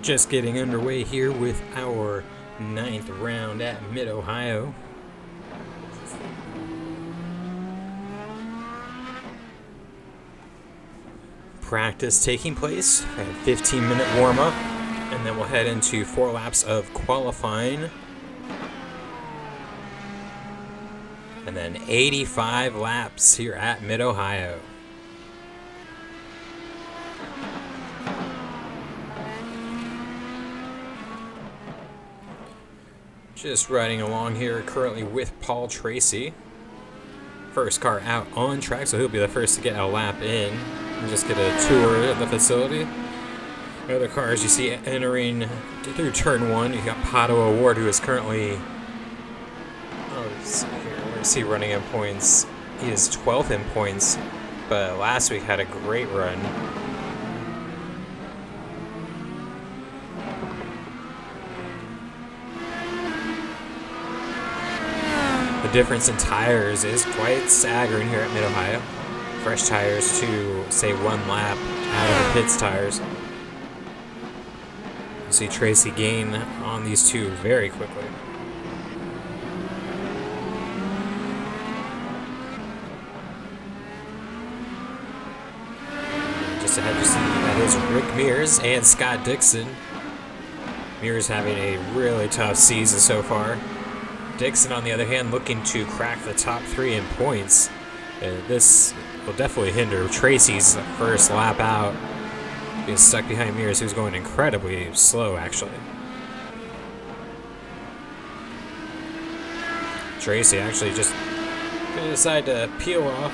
Just getting underway here with our 9th round at Mid-Ohio. Practice taking place, a 15-minute warm-up, and then we'll head into 4 laps of qualifying. And then 85 laps here at Mid-Ohio. Just riding along here currently with Paul Tracy. First car out on track, so he'll be the first to get a lap in and just get a tour of the facility. Other cars you see entering through turn 1, you got Pato Award, who is currently, where's he running in points? He is 12th in points, but last week had a great run. The difference in tires is quite staggering here at Mid-Ohio. Fresh tires to, say, 1 lap out of the pits tires. You see Tracy gain on these two very quickly. Just ahead you see that is Rick Mears and Scott Dixon. Mears having a really tough season so far. Dixon, on the other hand, looking to crack the top 3 in points. This will definitely hinder Tracy's first lap out. Being stuck behind Mears, who's going incredibly slow, actually. Tracy actually just going to decide to peel off.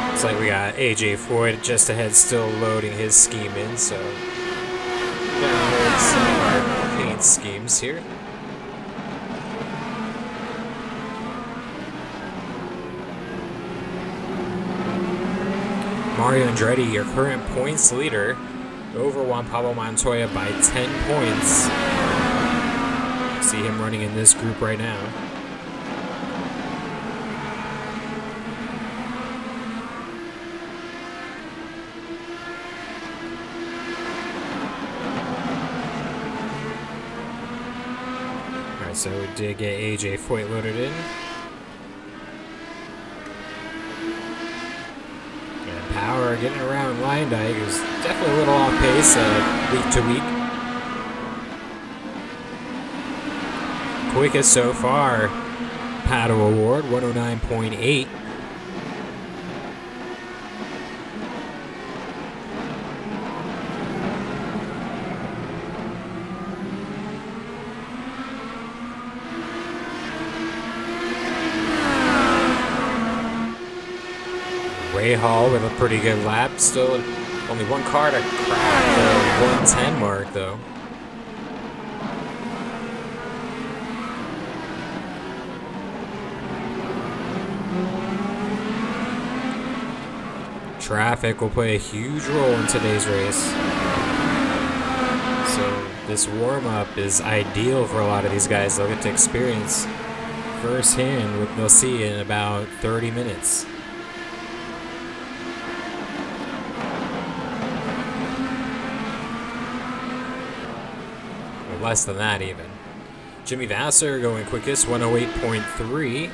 Looks like we got AJ Foyt just ahead, still loading his scheme in, so download some of our paint schemes here. Mario Andretti, your current points leader, over Juan Pablo Montoya by 10 points. See him running in this group right now. So we did get AJ Foyt loaded in. And Power getting around Leyendijk, who's definitely a little off pace week to week. Quickest so far, Pato Award, 109.8. Hall with a pretty good lap. Still only 1 car to crack the 110 mark, though. Traffic will play a huge role in today's race. So this warm-up is ideal for a lot of these guys. They'll get to experience firsthand what they'll see in about 30 minutes. Less than that even. Jimmy Vasser going quickest, 108.3.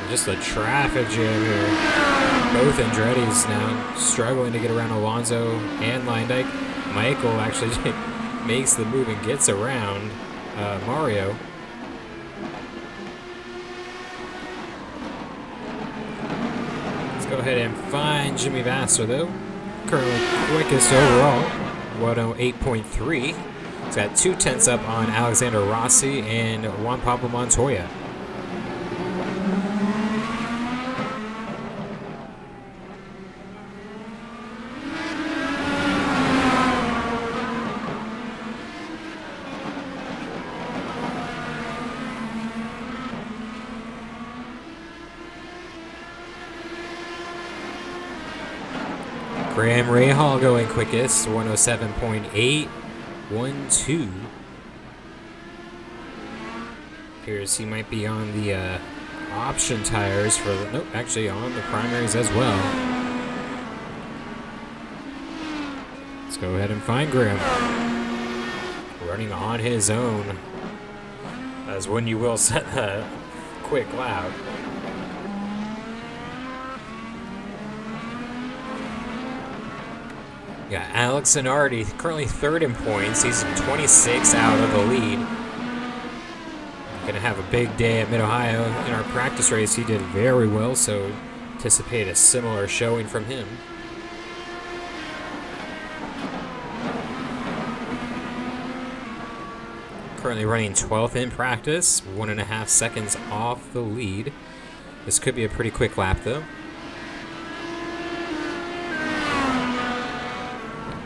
Just a traffic jam here. Both Andretti's now struggling to get around Alonso and Leyendijk. Michael actually makes the move and gets around Mario. Let's go ahead and find Jimmy Vasser though. Currently quickest overall. 108.3. He's got 2/10 up on Alexander Rossi and Juan Pablo Montoya. Graham Rahal going quickest, 107.8, 1-2. Appears he might be on the option tires for the, nope, actually on the primaries as well. Let's go ahead and find Graham. Running on his own, as when you will set a quick lap. Got Alex Zanardi, currently third in points. He's 26 out of the lead. Gonna have a big day at Mid-Ohio. In our practice race, he did very well, so anticipate a similar showing from him. Currently running 12th in practice, 1.5 seconds off the lead. This could be a pretty quick lap, though.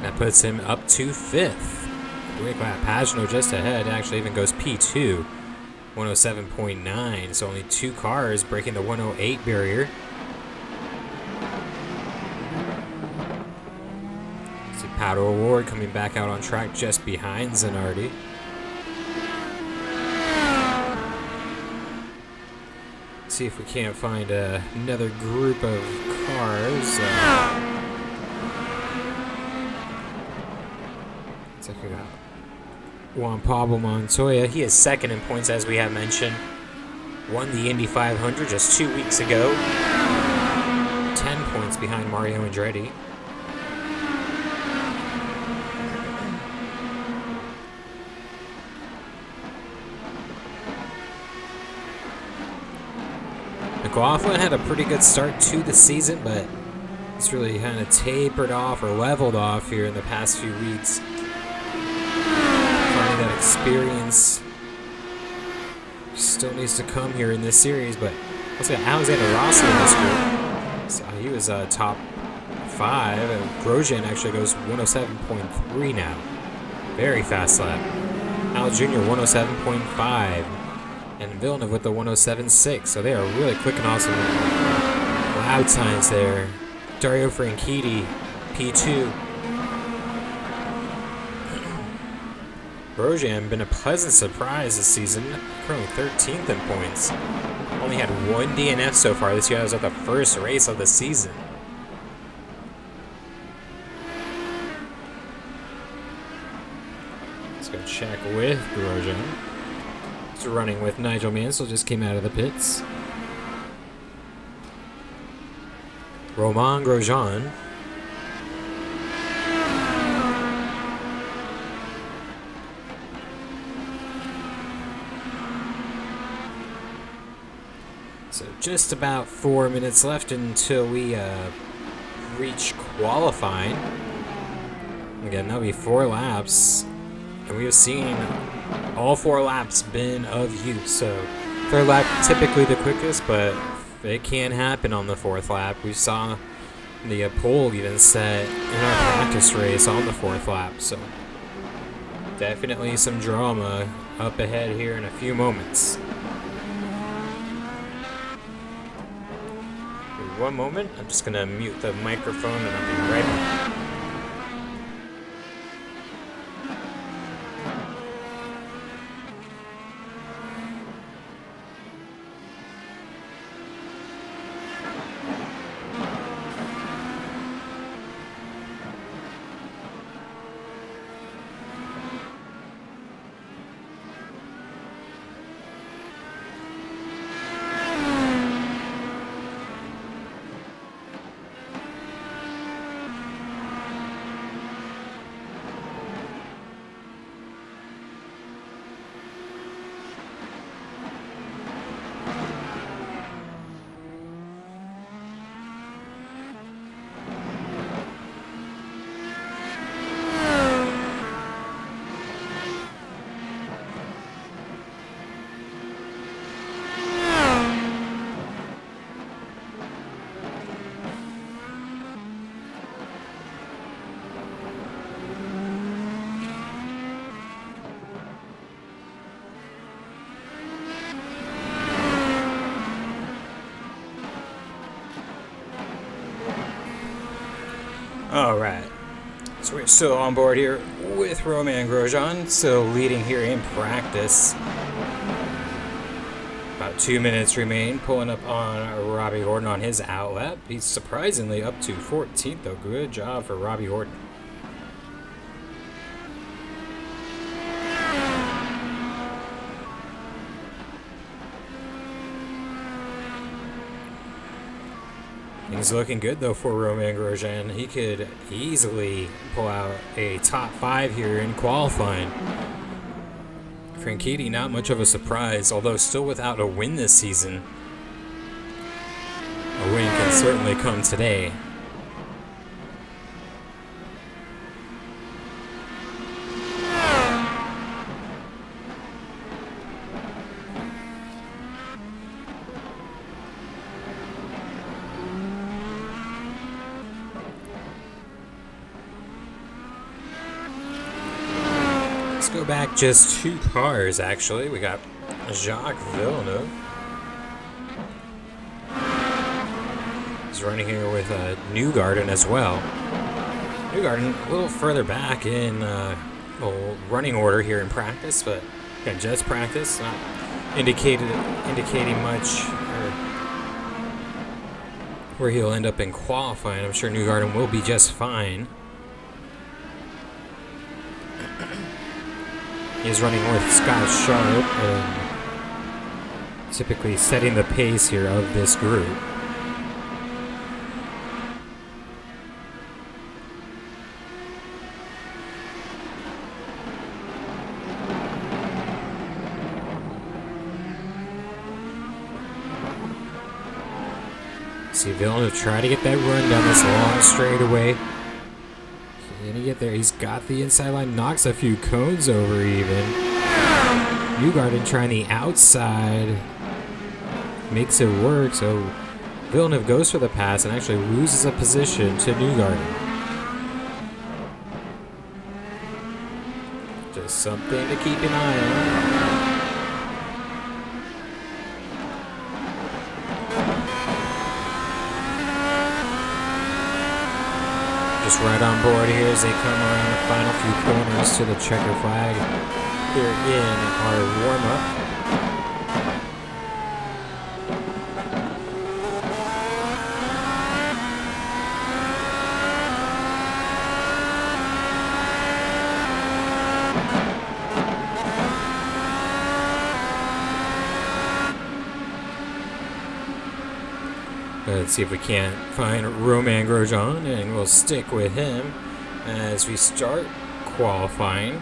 That puts him up to 5th. Quick lap. Pagano just ahead, actually even goes P2. 107.9, so only 2 cars breaking the 108 barrier. See Pato O'Ward coming back out on track just behind Zanardi. See if we can't find another group of cars. Looks like we got Juan Pablo Montoya. He is second in points, as we have mentioned. Won the Indy 500 just 2 weeks ago. 10 points behind Mario Andretti. McLaughlin had a pretty good start to the season, but it's really kind of tapered off or leveled off here in the past few weeks. That experience still needs to come here in this series, but let's get Alexander Rossi in this group. So he was top 5, and Grosjean actually goes 107.3 now. Very fast lap. Al Jr. 107.5, and Villeneuve with the 107.6. So they are really quick and awesome lap times there. Dario Franchitti, P2. Grosjean been a pleasant surprise this season, currently 13th in points. Only had 1 DNF so far this year. That was at the first race of the season. Let's go check with Grosjean. He's running with Nigel Mansell, just came out of the pits. Romain Grosjean. So just about 4 minutes left until we reach qualifying. Again, that'll be 4 laps. And we have seen all 4 laps been of use. So 3rd lap typically the quickest, but it can happen on the 4th lap. We saw the pole even set in our practice race on the 4th lap. So definitely some drama up ahead here in a few moments. 1 moment, I'm just gonna mute the microphone and I'll be right back. All right. So we're still on board here with Romain Grosjean, still leading here in practice. About 2 minutes remain, pulling up on Robbie Horton on his outlap. He's surprisingly up to 14th, though. Good job for Robbie Horton. Things looking good, though, for Romain Grosjean. He could easily pull out a top 5 here in qualifying. Franchitti, not much of a surprise, although still without a win this season. A win can certainly come today. Let's go back just 2 cars, actually. We got Jacques Villeneuve. He's running here with Newgarden as well. Newgarden a little further back in running order here in practice, but again, just practice, not indicating much where he'll end up in qualifying. I'm sure Newgarden will be just fine. He's running with Scott Sharp and typically setting the pace here of this group. See Villeneuve try to get that run down this long straightaway. Can he get there? He's got the inside line, knocks a few cones over even. Newgarden trying the outside. Makes it work, so Villeneuve goes for the pass and actually loses a position to Newgarden. Just something to keep an eye on. Just right on board here as they come around the final few corners to the checker flag here in our warm-up. Let's see if we can't find Romain Grosjean, and we'll stick with him as we start qualifying.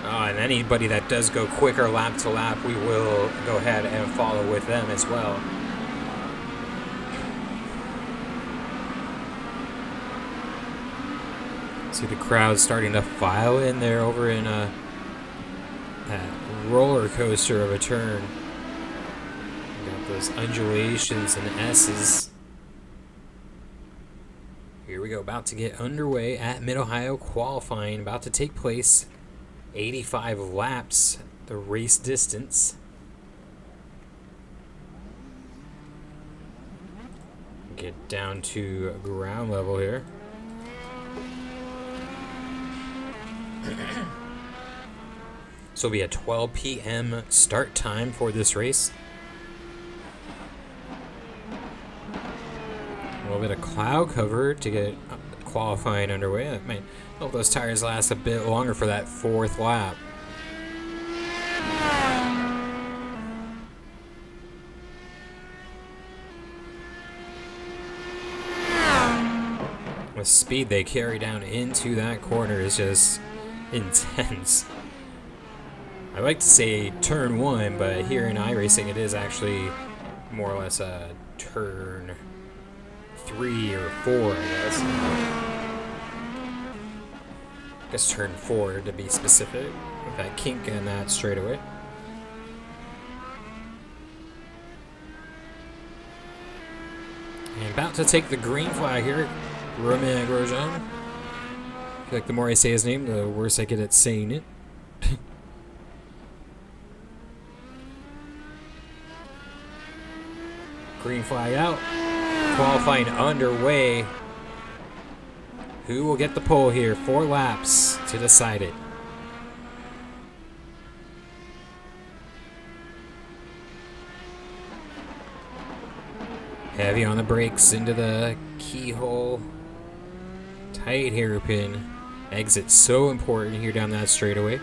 And anybody that does go quicker lap to lap, we will go ahead and follow with them as well. See the crowd starting to file in there over in that roller coaster of a turn. Got those undulations and S's. Here we go, about to get underway at Mid-Ohio qualifying, about to take place. 85 laps, the race distance. Get down to ground level here. This will be a 12 p.m. start time for this race. A little bit of cloud cover to get qualifying underway. I might hope those tires last a bit longer for that 4th lap. The speed they carry down into that corner is just intense. I like to say turn 1, but here in iRacing it is actually more or less a turn 3 or 4, I guess. I guess turn 4 to be specific, with that kink and that straightaway. And about to take the green flag here, Romain Grosjean. I feel like the more I say his name, the worse I get at saying it. Green flag out. Qualifying underway Who will get the pole here? 4 laps to decide it. Heavy on the brakes into the keyhole. Tight hairpin. Exit so important here down that straightaway.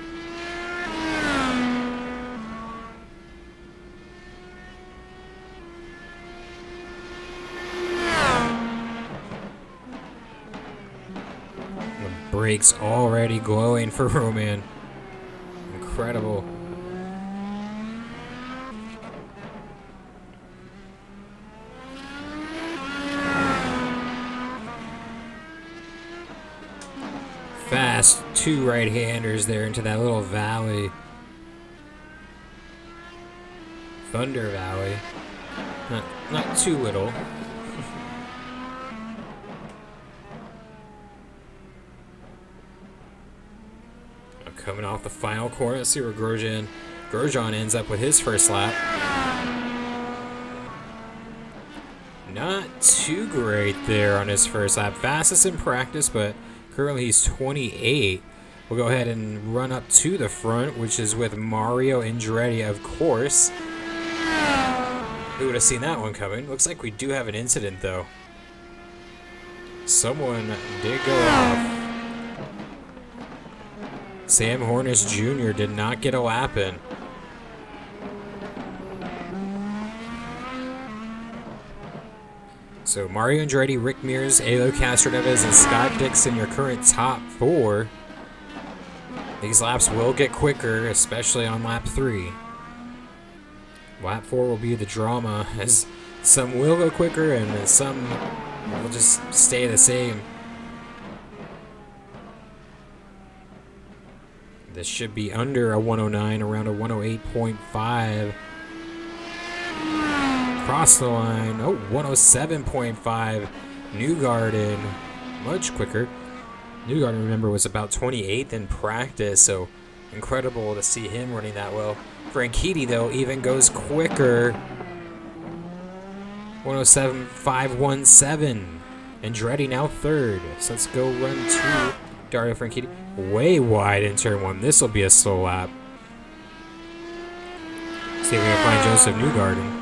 The brakes already glowing for Roman. Incredible. Fast 2 right-handers there into that little valley. Thunder Valley. Not too little. Coming off the final corner, let's see where Grosjean ends up with his first lap. Not too great there on his first lap. Fastest in practice, but currently he's 28. We'll go ahead and run up to the front, which is with Mario Andretti, of course. Who would have seen that one coming? Looks like we do have an incident, though. Someone did go off. Sam Hornish Jr. did not get a lap in. So Mario Andretti, Rick Mears, Alo Castroneves, and Scott Dixon, your current top 4. These laps will get quicker, especially on lap 3. Lap 4 will be the drama, as some will go quicker and some will just stay the same. This should be under a 109, around a 108.5. Cross the line. Oh, 107.5. Newgarden, much quicker. Newgarden, remember, was about 28th in practice, so incredible to see him running that well. Franchitti, though, even goes quicker. 107.517. Andretti now 3rd. So let's go run to Dario Franchitti. Way wide in turn 1. This will be a slow lap. See if we can find Joseph Newgarden.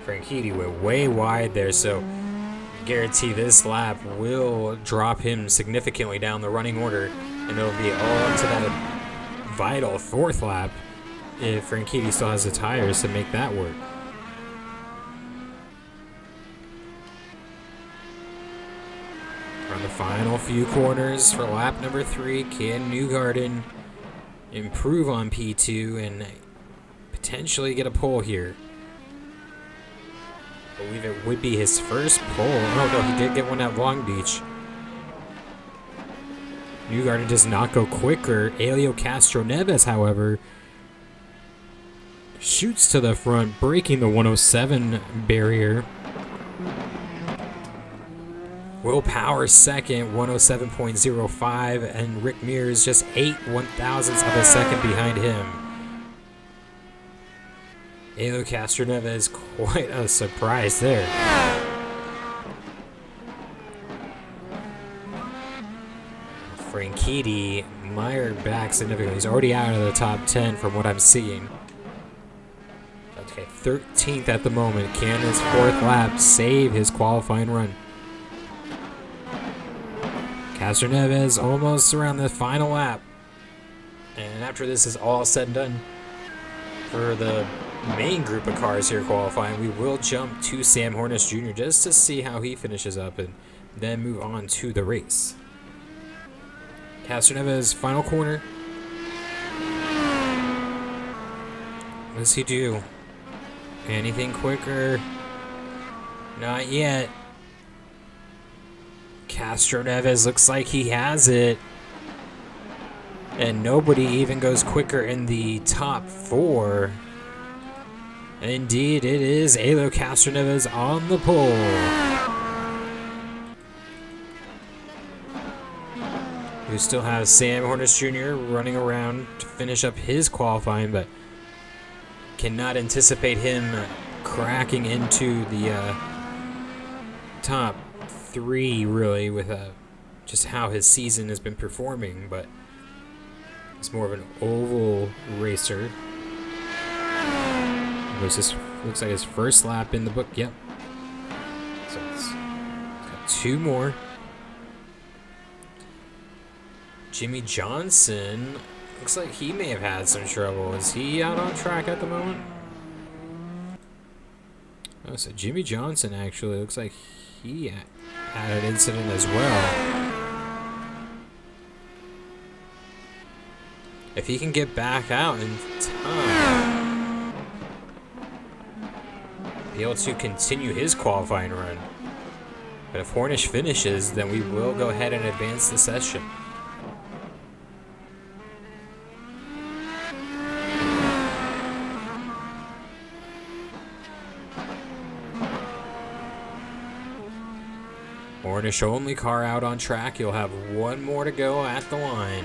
Franchitti went way wide there, so guarantee this lap will drop him significantly down the running order, and it'll be all up to that vital 4th lap if Franchitti still has the tires to make that work. On the final few corners for lap number 3, can Newgarden improve on P2 and potentially get a pole here? I believe it would be his first pole. Oh no, he did get one at Long Beach. Newgarden does not go quicker. Elio Castroneves, however, shoots to the front, breaking the 107 barrier. Will Power second, 107.05, and Rick Mears just 8 1/1000ths of a second behind him. Elio Castroneves, quite a surprise there. Franchitti mired back significantly. He's already out of the top 10 from what I'm seeing. Okay, 13th at the moment. Can his 4th lap save his qualifying run? Castroneves almost around the final lap. And after this is all said and done for the main group of cars here qualifying, we will jump to Sam Hornish Jr. just to see how he finishes up and then move on to the race. Castroneves, final corner. What does he do? Anything quicker? Not yet. Castroneves looks like he has it. And nobody even goes quicker in the top 4. Indeed, it is Elio Castroneves on the pole. We still have Sam Hornish Jr. running around to finish up his qualifying, but cannot anticipate him cracking into the top 3, really, with just how his season has been performing, but he's more of an oval racer. Looks like his first lap in the book. Yep. So it's got 2 more. Jimmy Johnson looks like he may have had some trouble. Is he out on track at the moment? Oh, so Jimmy Johnson actually looks like he had an incident as well. If he can get back out in time, be able to continue his qualifying run. But if Hornish finishes, then we will go ahead and advance the session. Hornish only car out on track. You'll have 1 more to go at the line.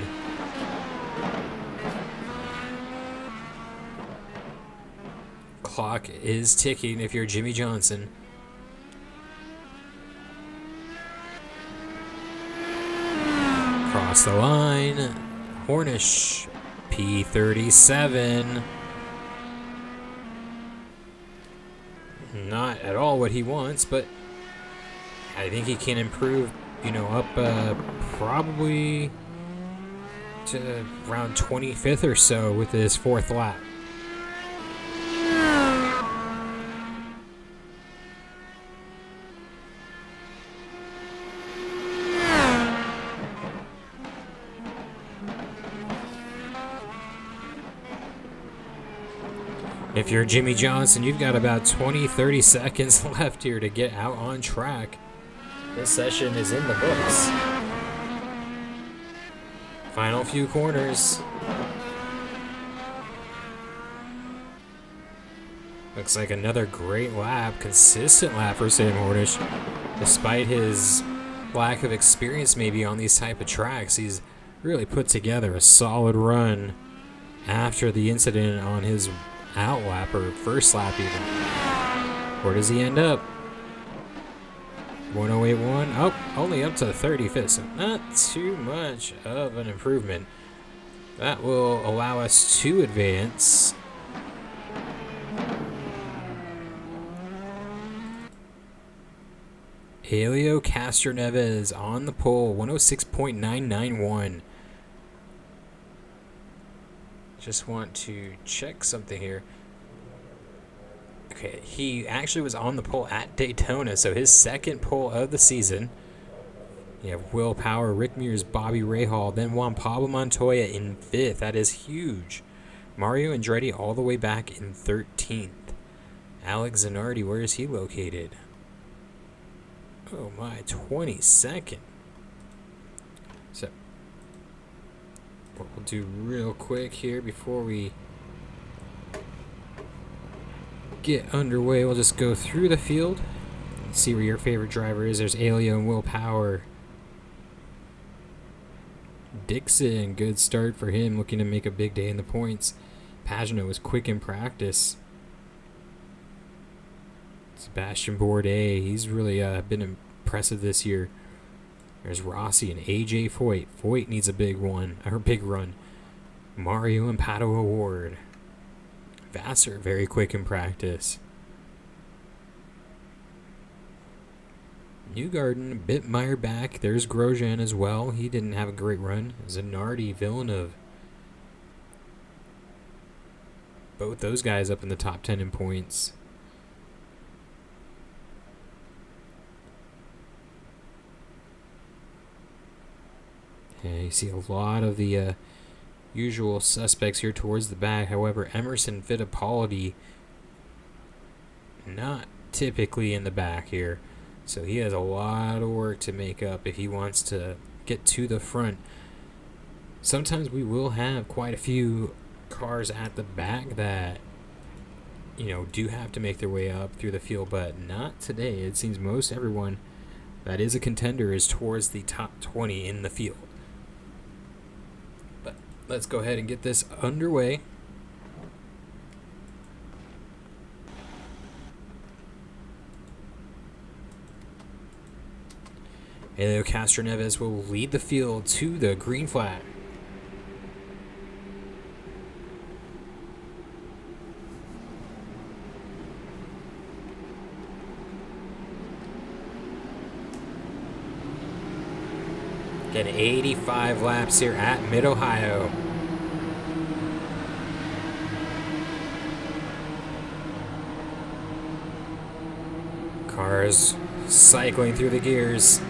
Clock is ticking if you're Jimmy Johnson. Cross the line. Hornish, P37. Not at all what he wants, but I think he can improve, up probably to around 25th or so with his 4th lap. If you're Jimmy Johnson, you've got about 20-30 seconds left here to get out on track. This session is in the books. Final few corners. Looks like another great lap, consistent lap for Sam Hornish. Despite his lack of experience maybe on these type of tracks, he's really put together a solid run after the incident on his out lap, or first lap even. Where does he end up? 1081. Oh, only up to 35th, so not too much of an improvement. That will allow us to advance. Helio Castroneves on the pole, 106.991. Just want to check something here. Okay, he actually was on the pole at Daytona, so his 2nd pole of the season. You have Will Power, Rick Mears, Bobby Rahal, then Juan Pablo Montoya in 5th. That is huge. Mario Andretti all the way back in 13th. Alex Zanardi, where is he located? Oh my, 22nd. So, what we'll do real quick here before we get underway, we'll just go through the field, see where your favorite driver is. There's Alio and Will Power. Dixon, good start for him, looking to make a big day in the points. Pagano was quick in practice. Sebastian Bourdais, he's really been impressive this year. There's Rossi and AJ Foyt. Foyt needs a big run. Mario and Pato Award. Vassar, very quick in practice. Newgarden, Bittmeyer back. There's Grosjean as well. He didn't have a great run. Zanardi, Villeneuve. Both those guys up in the top 10 in points. Yeah, you see a lot of the usual suspects here towards the back. However, Emerson Fittipaldi not typically in the back here. So he has a lot of work to make up if he wants to get to the front. Sometimes we will have quite a few cars at the back that, do have to make their way up through the field, but not today. It seems most everyone that is a contender is towards the top 20 in the field. But let's go ahead and get this underway. Helio Castroneves will lead the field to the green flag. Getting 85 laps here at Mid-Ohio. Cars cycling through the gears.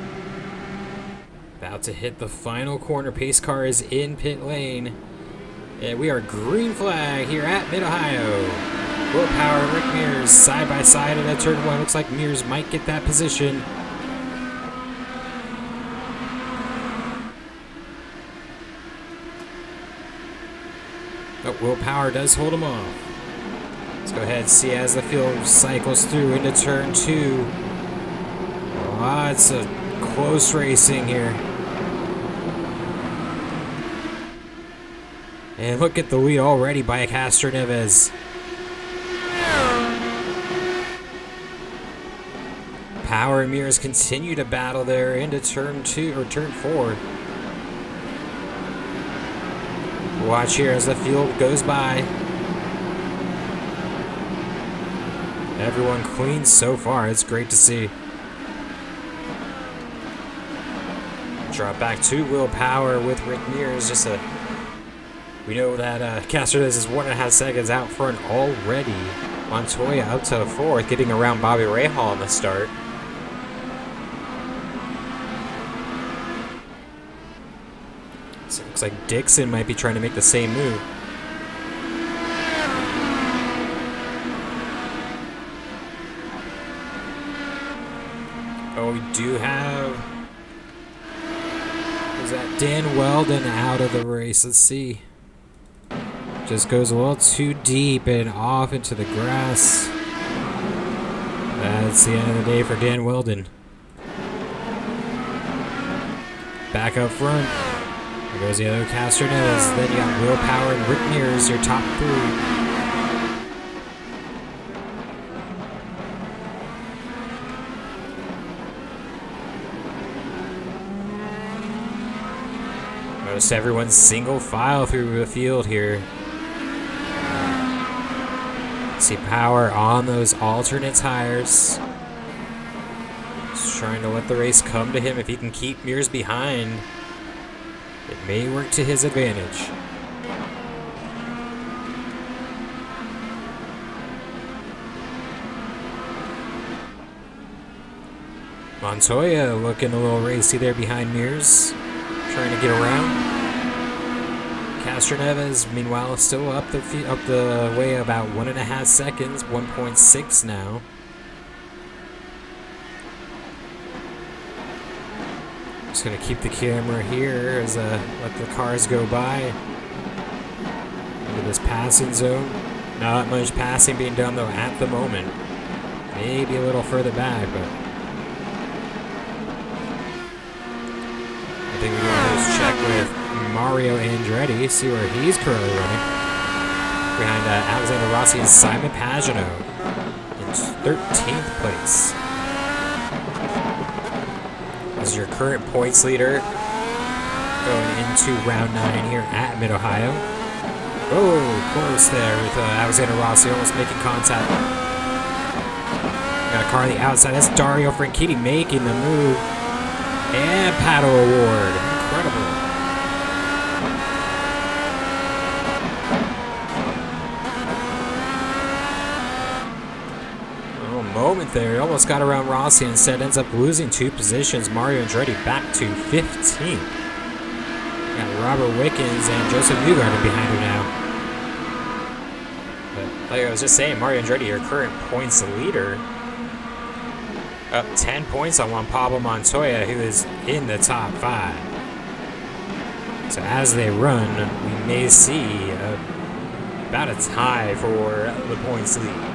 About to hit the final corner. Pace car is in pit lane. And we are green flag here at Mid-Ohio. Will Power and Rick Mears side by side at turn 1. Looks like Mears might get that position. But Will Power does hold him off. Let's go ahead and see as the field cycles through into turn 2. Lots of close racing here. And look at the lead already by Castroneves. Power and Mears continue to battle there into turn 2 or turn 4. Watch here as the field goes by. Everyone clean so far. It's great to see. Drop back to Will Power with Rick Mears. We know that Castroneves is 1.5 seconds out front already. Montoya up to 4th, getting around Bobby Rahal on the start. So it looks like Dixon might be trying to make the same move. Oh, we do have... Is that Dan Weldon out of the race? Let's see. Just goes a little too deep and off into the grass. That's the end of the day for Dan Weldon. Back up front. There goes the other Castroneves. Then you got Will Power and Rick Mears, your top 3. Notice everyone's single file through the field here. See Power on those alternate tires. Just trying to let the race come to him. If he can keep Mears behind, it may work to his advantage. Montoya looking a little racy there behind Mears, trying to get around. Castroneves, meanwhile, still up the way about 1.5 seconds, 1.6 now. Just gonna keep the camera here as let the cars go by into this passing zone. Not much passing being done though at the moment. Maybe a little further back, but I think we're gonna just check with Mario Andretti, see where he's currently running. Behind Alexander Rossi and Simon Pagenaud in 13th place. This is your current points leader going into round 9 here at Mid-Ohio. Oh, close there with Alexander Rossi almost making contact. Got a car on the outside. That's Dario Franchitti making the move. And Paddle Award. Incredible. Moment there, almost got around Rossi and instead ends up losing 2 positions. Mario Andretti back to 15th. Got Robert Wickens and Joseph Newgarden behind him now. But like I was just saying, Mario Andretti, your current points leader, up 10 points on Juan Pablo Montoya, who is in the top 5. So as they run, we may see about a tie for the points lead.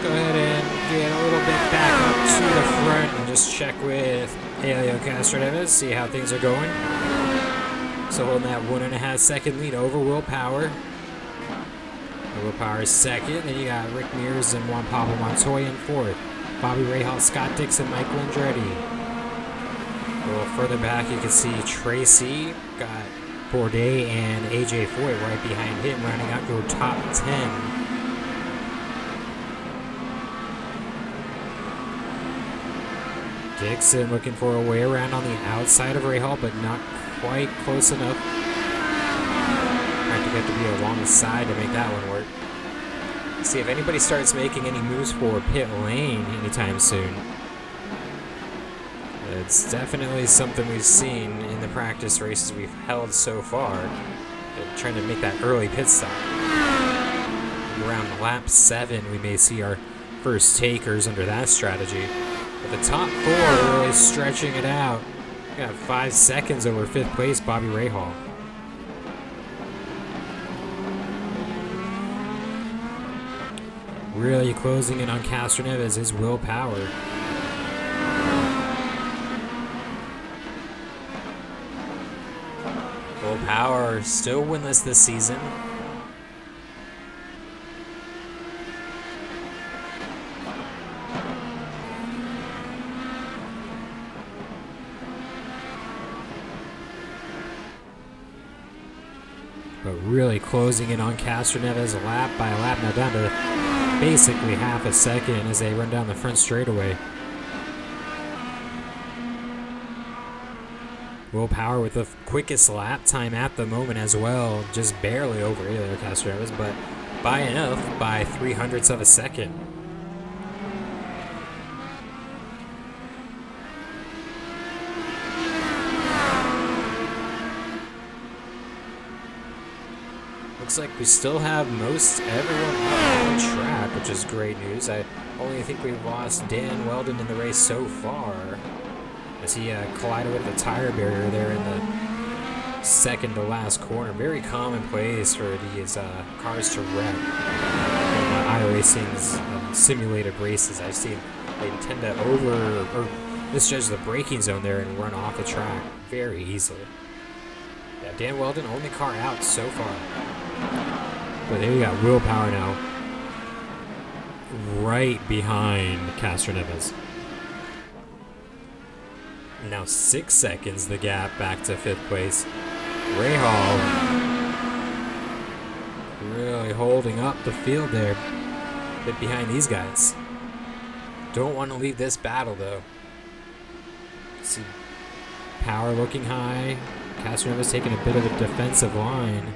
Go ahead and get a little bit back up to the front and just check with Helio Castroneves, see how things are going. So holding that 1.5 second lead over Will Power. Willpower is second. Then you got Rick Mears and Juan Pablo Montoya in fourth. Bobby Rahal, Scott Dixon, Michael Andretti. A little further back, you can see Tracy, got Bourdais and AJ Foyt right behind him, rounding out your top 10. Dixon looking for a way around on the outside of Rahal, but not quite close enough. Have to get to be alongside to make that one work. See if anybody starts making any moves for pit lane anytime soon. It's definitely something we've seen in the practice races we've held so far. They're trying to make that early pit stop. Around lap 7, we may see our first takers under that strategy. But the top 4 really stretching it out. We got 5 seconds over 5th place, Bobby Rahal. Really closing in on Castroneves is Will Power. Will Power still winless this season. But really closing in on Castroneves lap by lap, now down to basically half a second as they run down the front straightaway. Will Power with the quickest lap time at the moment as well, just barely over either Castroneves, but by enough, by 0.03 of a second. Looks like we still have most everyone up on track, which is great news. I only think we've lost Dan Weldon in the race so far, as he collided with the tire barrier there in the second to last corner. Very commonplace for these cars to wreck in iRacing's simulated races. I've seen they tend to or misjudge the braking zone there and run off the track very easily. Yeah, Dan Weldon, only car out so far. But there you got Will Power now, right behind Castroneves. Now 6 seconds the gap back to 5th place. Rahal really holding up the field there, a bit behind these guys. Don't want to leave this battle though. See Power looking high. Castroneves taking a bit of a defensive line.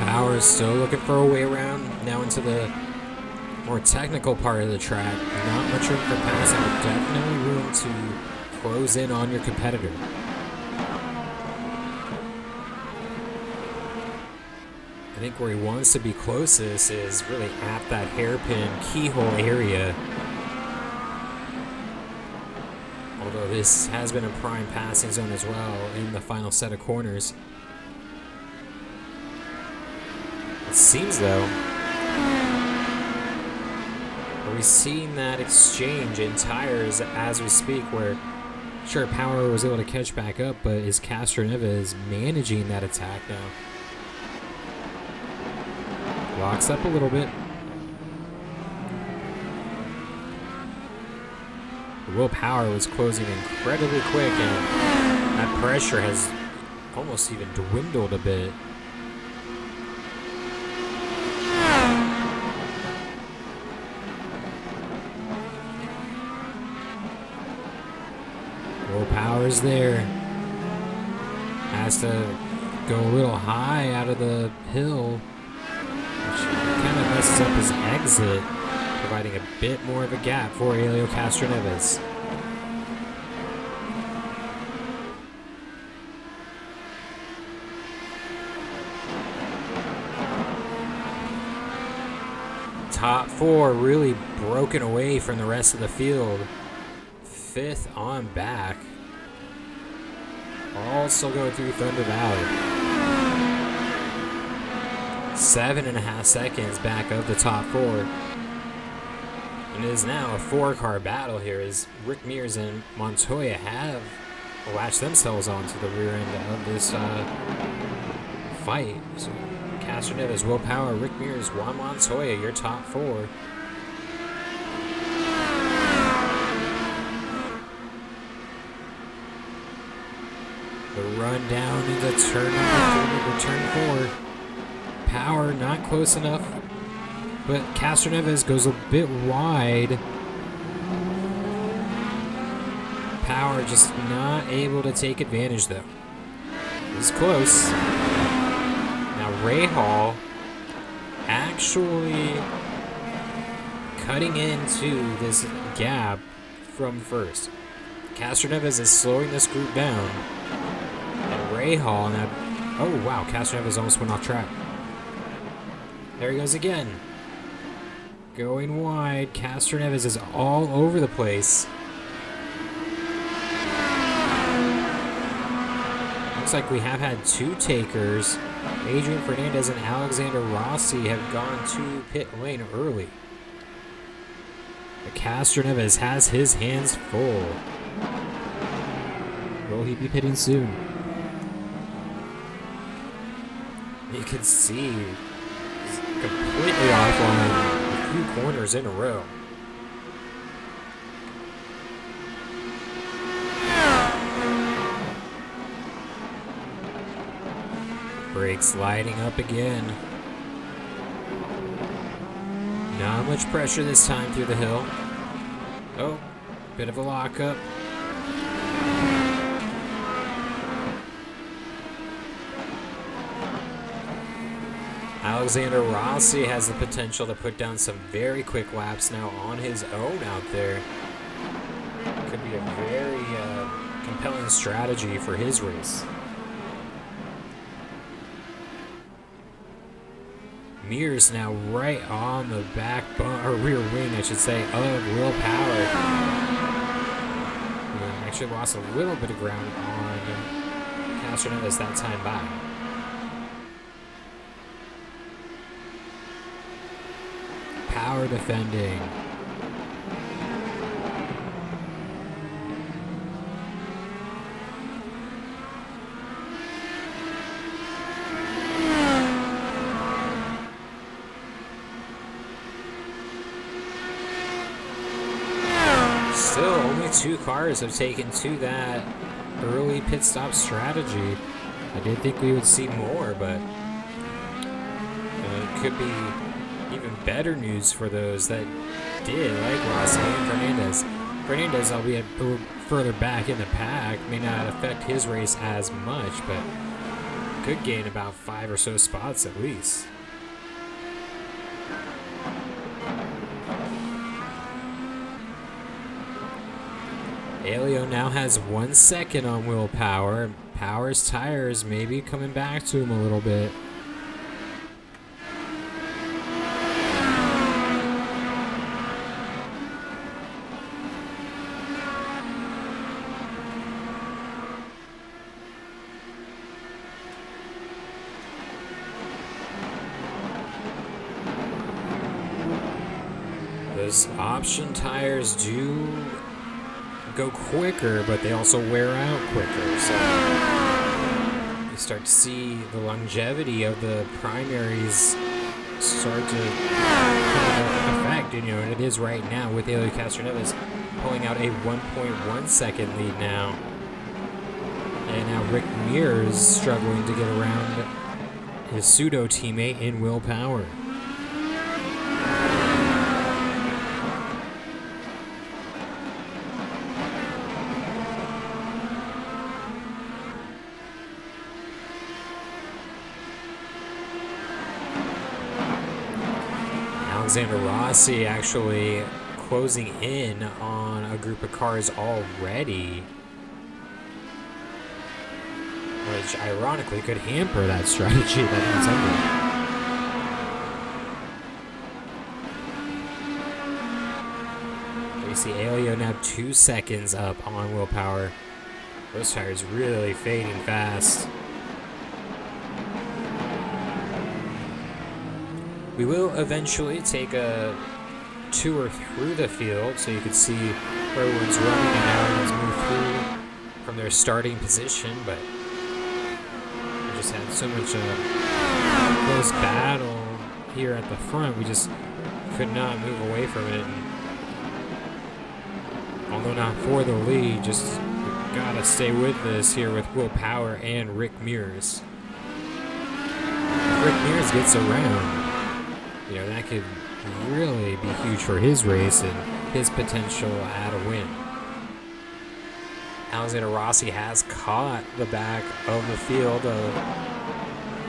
Power still looking for a way around now into the more technical part of the track. Not much room for passing, but definitely room to close in on your competitor. I think where he wants to be closest is really at that hairpin keyhole area. Although this has been a prime passing zone as well in the final set of corners. It seems though, are we seeing that exchange in tires as we speak, where sure Power was able to catch back up, but is Castroneves managing that attack now? Locks up a little bit. Will Power was closing incredibly quick, and that pressure has almost even dwindled a bit. Will Power's there. Has to go a little high out of the hill, which kind of messes up his exit, providing a bit more of a gap for Helio Castroneves. Top 4 really broken away from the rest of the field. 5th on back. all still going through Thunder Valley. 7.5 seconds back of the top 4. And it is now a 4-car battle here as Rick Mears and Montoya have latched themselves onto the rear end of this fight. So Castroneves, Will Power, Rick Mears, Juan Montoya, your top 4. The run down into turn number 3 to turn 4. Power not close enough, but Castroneves goes a bit wide. Power just not able to take advantage though. It's close. Now Ray Hall actually cutting into this gap from first. Castroneves is slowing this group down. And Ray Hall now, oh wow, Castroneves almost went off track. There he goes again. Going wide. Castroneves is all over the place. Looks like we have had 2 takers. Adrian Fernandez and Alexander Rossi have gone to pit lane early. But Castroneves has his hands full. Will he be pitting soon? You can see he's completely offline a few corners in a row. Brakes lighting up again. Not much pressure this time through the hill. Oh, bit of a lockup. Alexander Rossi has the potential to put down some very quick laps now on his own out there. Could be a very compelling strategy for his race. Mears now right on the back or rear wing, I should say, of Will Power. Actually lost a little bit of ground on Castroneves that time by. Power defending. Still, only 2 cars have taken to that early pit stop strategy. I did think we would see more, but it could be even better news for those that did, like Rossi and Fernandez. Fernandez, albeit a little further back in the pack, may not affect his race as much, but could gain about 5 or so spots at least. Elio now has 1 second on Will Power. Power's tires may be coming back to him a little bit. Those option tires do go quicker, but they also wear out quicker. So you start to see the longevity of the primaries start to affect, and it is right now with Elio Castroneves pulling out a 1.1 second lead now. And now Rick Mears struggling to get around his pseudo teammate in Will Power. Alexander Rossi actually closing in on a group of cars already, which ironically could hamper that strategy that he's under. We see Elio now 2 seconds up on Will Power. Those tires really fading fast. We will eventually take a tour through the field so you can see where everyone's running and how everyone's moved through from their starting position, but we just had so much close battle here at the front. We just could not move away from it. And although not for the lead, just gotta stay with this here with Will Power and Rick Mears. If Rick Mears gets around, you know, that could really be huge for his race and his potential at a win. Alexander Rossi has caught the back of the field of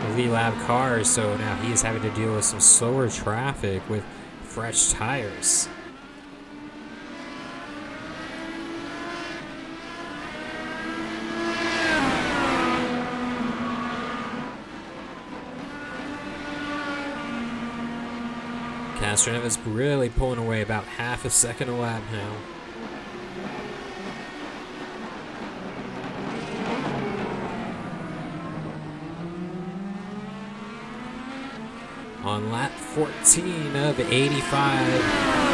the V-Lab cars, so now he is having to deal with some slower traffic with fresh tires. Castroneva's really pulling away, about half a second a lap now. On lap 14 of 85.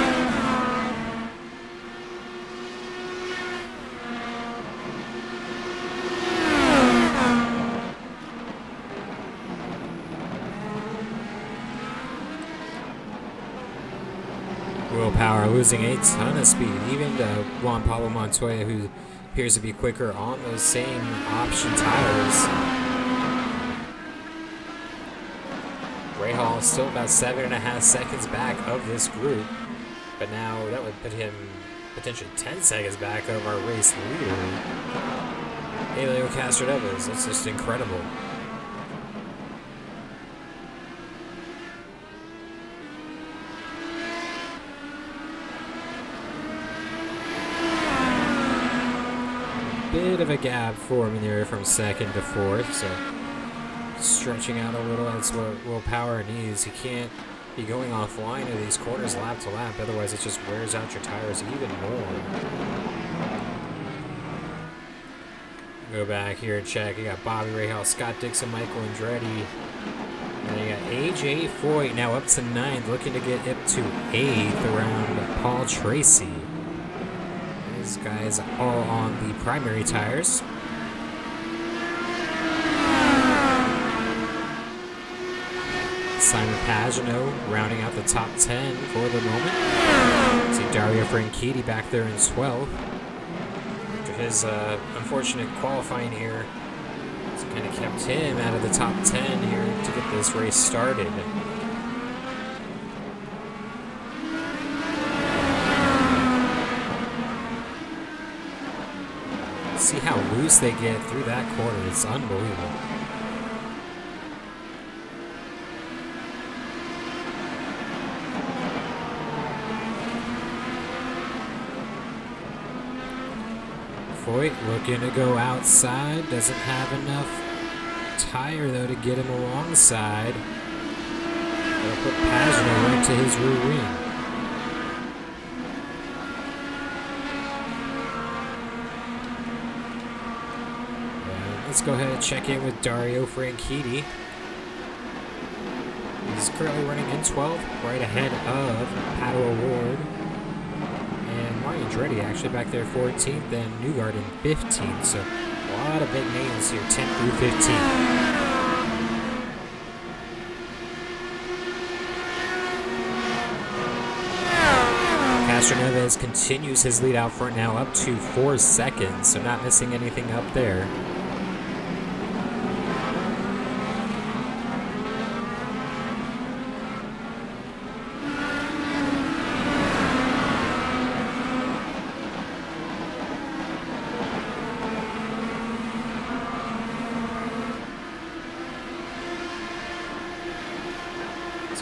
Will Power losing a ton of speed, even to Juan Pablo Montoya, who appears to be quicker on those same option tires. Ray Hall is still about 7.5 seconds back of this group, but now that would put him potentially 10 seconds back of our race leader, Helio Castroneves. That's just incredible. Bit of a gap for him in there from second to fourth, so stretching out a little. That's what Will Power needs. He can't be going offline of these corners lap to lap, otherwise it just wears out your tires even more. Go back here and check. You got Bobby Rahal, Scott Dixon, Michael Andretti, and you got AJ Foyt now up to 9th, looking to get up to 8th around Paul Tracy. These guys all on the primary tires. Simon Pagano rounding out the top 10 for the moment. See Dario Franchitti back there in 12th. After his unfortunate qualifying here, it's kind of kept him out of the top 10 here to get this race started. See how loose they get through that corner. It's unbelievable. Foyt looking to go outside. Doesn't have enough tire, though, to get him alongside. That'll put Pagano right to his rear wing. Let's go ahead and check in with Dario Franchitti. He's currently running in 12th, right ahead of Pato Award. And Mario Andretti actually back there 14th, and Newgarden 15th. So a lot of big names here, 10th through 15th. Castroneves continues his lead out front now up to 4 seconds, so not missing anything up there.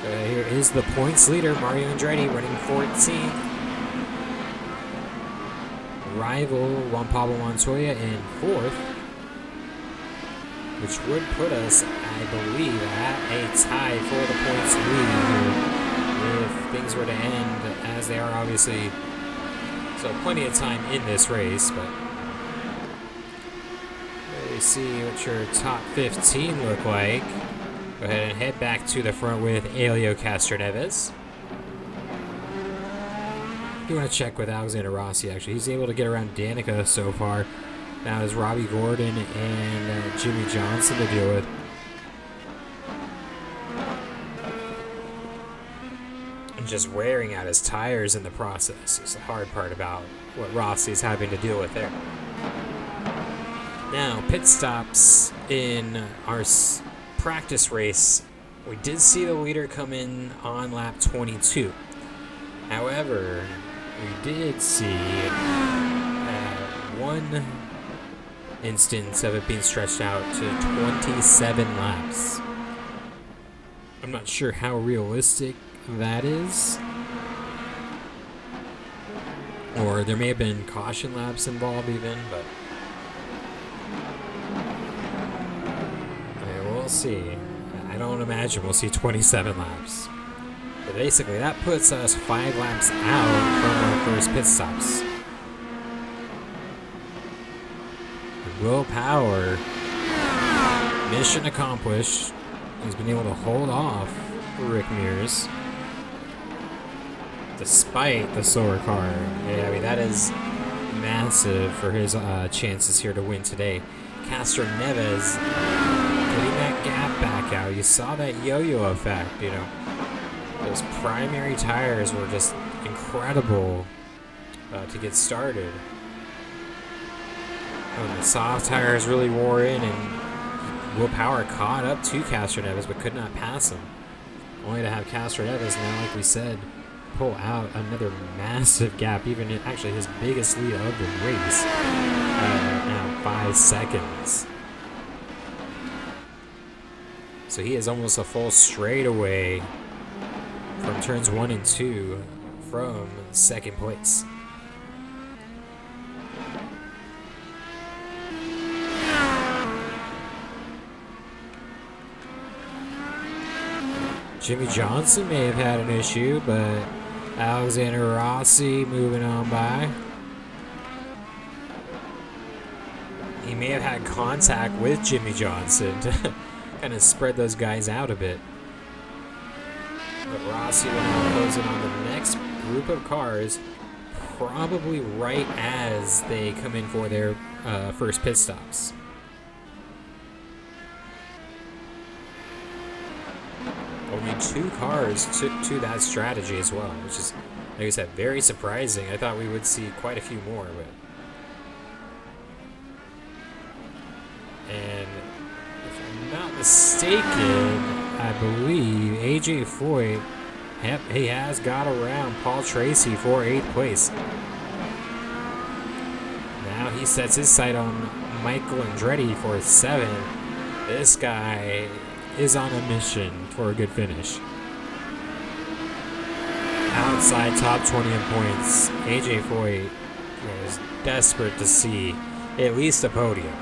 Here is the points leader, Mario Andretti, running 14th. Rival Juan Pablo Montoya in 4th, which would put us, I believe, at a tie for the points lead if things were to end as they are, obviously. So plenty of time in this race, but see what your top 15 look like. Go ahead and head back to the front with Helio Castroneves. You want to check with Alexander Rossi, actually. He's able to get around Danica so far. Now there's Robbie Gordon and Jimmy Johnson to deal with. And just wearing out his tires in the process is the hard part about what Rossi's having to deal with there. Now, pit stops in our practice race. We did see the leader come in on lap 22. However, we did see one instance of it being stretched out to 27 laps. I'm not sure how realistic that is. Or there may have been caution laps involved even, but we'll see. I don't imagine we'll see 27 laps. But basically, that puts us 5 laps out from our first pit stops. And Will Power, mission accomplished. He's been able to hold off Rick Mears, despite the slower car. Yeah, I mean, that is massive for his chances here to win today. Castroneves getting that gap back out. You saw that yo-yo effect, you know. Those primary tires were just incredible to get started. When the soft tires really wore in, and Will Power caught up to Castroneves but could not pass him. Only to have Castroneves now, like we said, pull out another massive gap, even actually his biggest lead of the race, now 5 seconds. So he is almost a full straightaway from turns 1 and 2 from second place. Jimmy Johnson may have had an issue, but Alexander Rossi moving on by. He may have had contact with Jimmy Johnson to kind of spread those guys out a bit. But Rossi will now close in on the next group of cars, probably right as they come in for their first pit stops. Only 2 cars took to that strategy as well, which is, like I said, very surprising. I thought we would see quite a few more, but... And if I'm not mistaken, I believe AJ Foyt, yep, he has got around Paul Tracy for 8th place. Now he sets his sight on Michael Andretti for 7th. This guy is on a mission for a good finish. Outside top 20 in points, AJ Foyt was desperate to see at least a podium.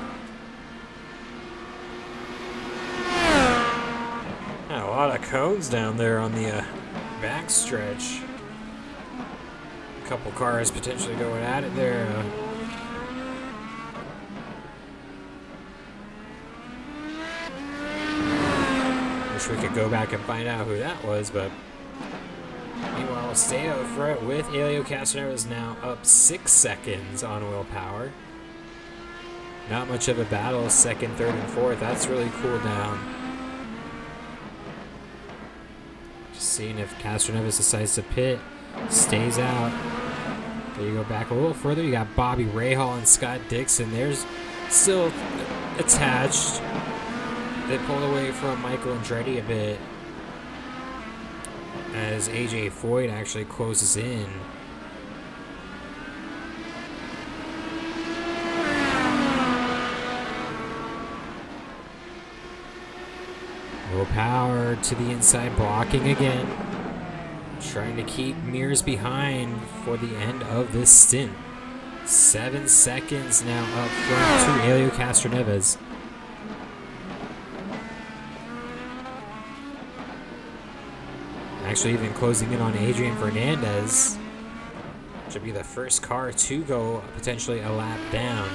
A lot of cones down there on the back stretch. A couple cars potentially going at it there. Wish we could go back and find out who that was, but meanwhile, we'll stay out front with Helio Castroneves now up 6 seconds on Will Power. Not much of a battle, 2nd, 3rd, and 4th. That's really cooled down. Just seeing if Castroneves decides to pit, stays out. There you go back a little further. You got Bobby Rahal and Scott Dixon. There's still attached. They pulled away from Michael Andretti a bit as AJ Foyt actually closes in. Will Power to the inside, blocking again. Trying to keep Mears behind for the end of this stint. 7 seconds now up front to Helio Castroneves. Actually even closing in on Adrian Fernandez. Should be the first car to go potentially a lap down.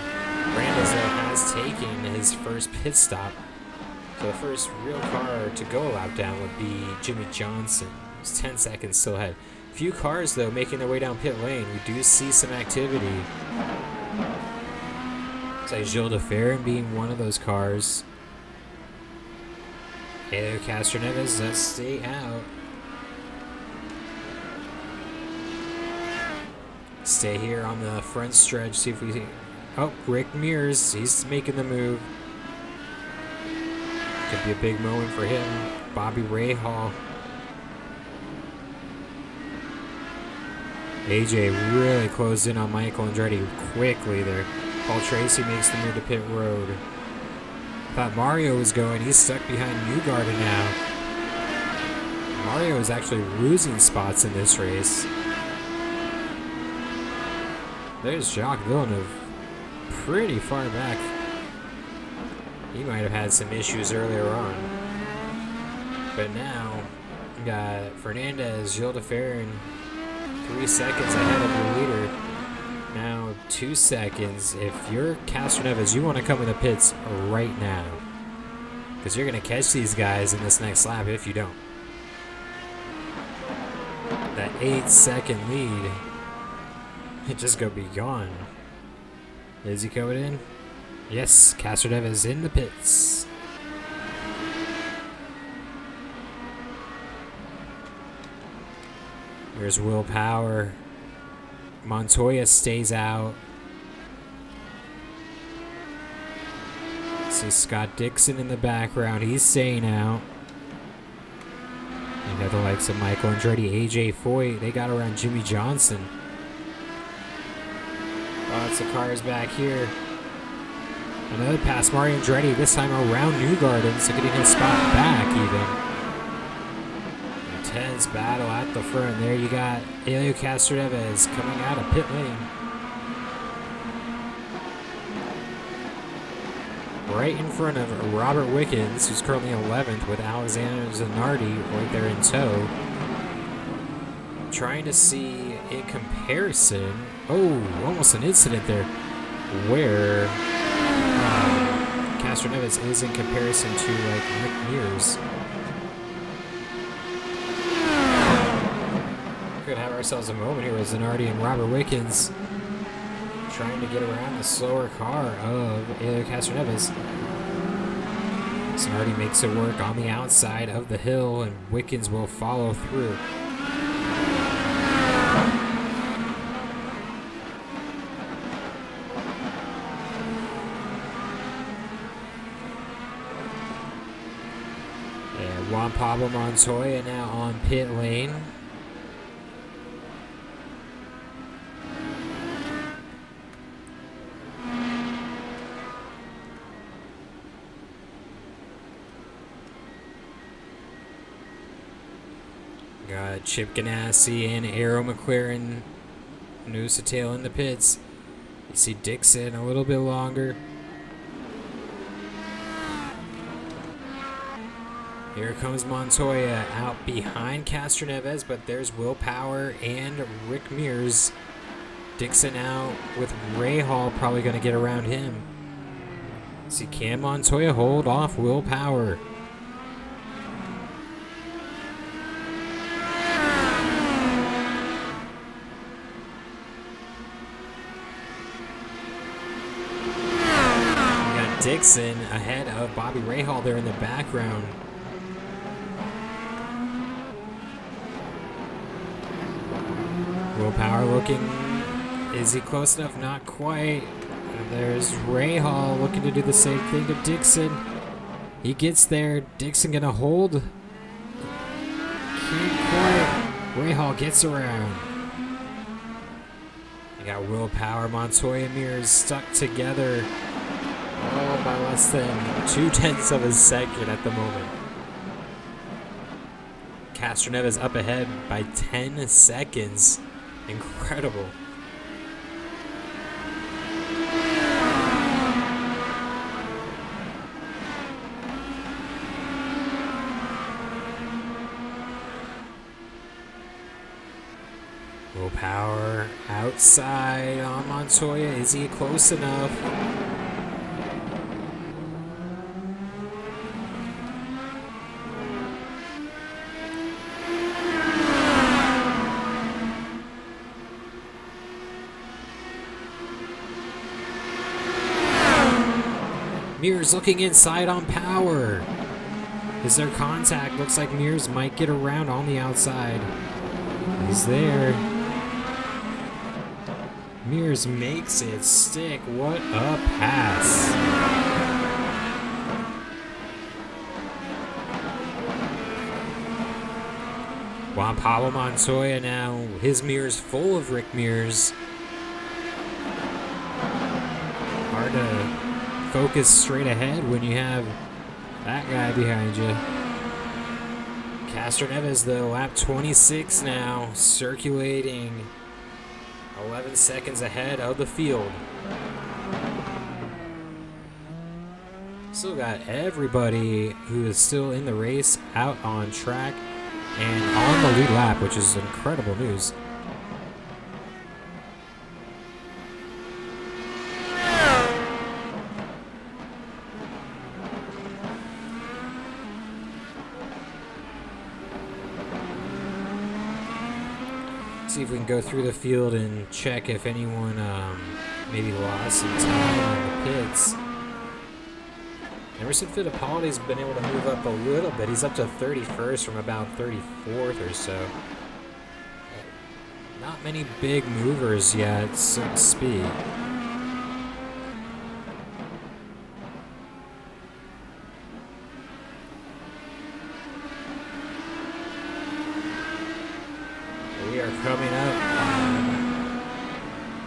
Brandes has taken his first pit stop. So the first real car to go a lap down would be Jimmy Johnson. He's 10 seconds still ahead. Few cars, though, making their way down pit lane. We do see some activity. It's like Gilles de Ferran being one of those cars. Helio Castroneves does stay out. Stay here on the front stretch. See if we see. Oh, Rick Mears. He's making the move. Could be a big moment for him. Bobby Rahal. AJ really closed in on Michael Andretti quickly there. Paul Tracy makes the move to pit road. Thought Mario was going. He's stuck behind Newgarden now. Mario is actually losing spots in this race. There's Jacques Villeneuve pretty far back. He might have had some issues earlier on. But now, we got Fernandez, Gilles de Ferran, 3 seconds ahead of the leader. Now 2 seconds. If you're Castroneves, you want to come in the pits right now, because you're going to catch these guys in this next lap if you don't. That 8-second lead, it just go be gone. Is he coming in? Yes, Castroneves in the pits. Here's Will Power. Montoya stays out. See Scott Dixon in the background. He's staying out. You got the likes of Michael Andretti, AJ Foyt. They got around Jimmy Johnson. Lots of cars back here. Another pass, Mario Andretti, this time around Newgarden, so getting his spot back even. Intense battle at the front. There you got Helio Castroneves coming out of pit lane. Right in front of Robert Wickens, who's currently 11th, with Alexander Zanardi right there in tow. Trying to see in comparison. Oh, almost an incident there where Castroneves is in comparison to like Rick Mears. Could have ourselves a moment here with Zanardi and Robert Wickens trying to get around the slower car of Helio Castroneves. Zanardi makes it work on the outside of the hill, and Wickens will follow through. And Juan Pablo Montoya now on pit lane. Got Chip Ganassi and Arrow McLaren nose to tail in the pits. You see Dixon a little bit longer. Here comes Montoya out behind Castroneves, but there's Will Power and Rick Mears. Dixon out with Rahal probably going to get around him. See, can Montoya hold off Will Power? Dixon ahead of Bobby Rahal there in the background. Will Power looking, is he close enough? Not quite. And there's Rahal looking to do the same thing to Dixon. He gets there. Dixon gonna hold. Can't quite. Rahal gets around. You got Will Power, Montoya, Mears stuck together. Oh, by less than 0.2 of a second at the moment. Castroneves up ahead by 10 seconds. Incredible. Will Power outside on Montoya. Is he close enough? Mears looking inside on power. Is there contact? Looks like Mears might get around on the outside. He's there. Mears makes it stick. What a pass. Juan Pablo Montoya now. His mirror's full of Rick Mears. Hard to focus straight ahead when you have that guy behind you. Castroneves, though, lap 26 now, circulating 11 seconds ahead of the field. Still got everybody who is still in the race out on track and on the lead lap, which is incredible news. See if we can go through the field and check if anyone maybe lost some time in the pits. Emerson Fittipaldi's been able to move up a little bit. He's up to 31st from about 34th or so. Not many big movers yet, so to speak. We are coming up.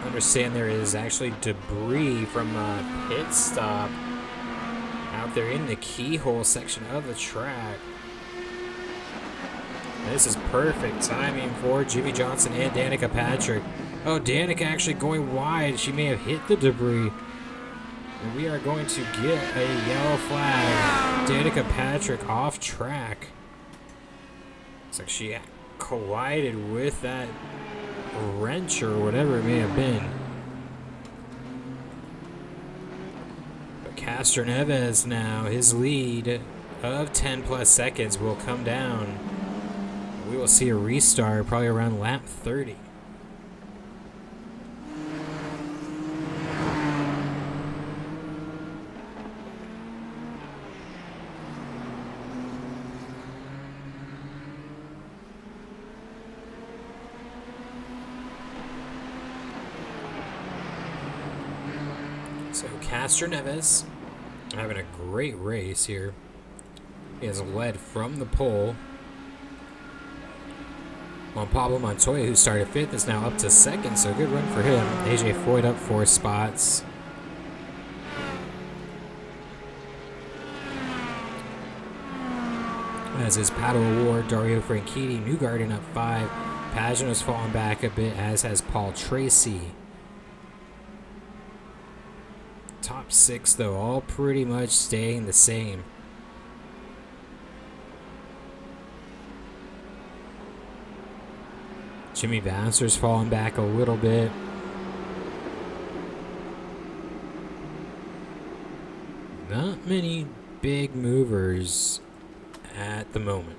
Understand there is actually debris from a pit stop out there in the keyhole section of the track. This is perfect timing for Jimmy Johnson and Danica Patrick. Oh, Danica actually going wide. She may have hit the debris. And we are going to get a yellow flag. Danica Patrick off track. Looks like she collided with that wrench or whatever it may have been. But Castroneves now, his lead of 10 plus seconds will come down. We will see a restart probably around lap 30. So Castroneves having a great race here. He has led from the pole. Juan Pablo Montoya, who started 5th, is now up to 2nd, so good run for him. AJ Foyt up 4 spots. As his paddle award, Dario Franchitti, Newgarden up 5. Pagano's fallen back a bit, as has Paul Tracy. Top 6, though, all pretty much staying the same. Jimmy Vassar's fallen back a little bit. Not many big movers at the moment.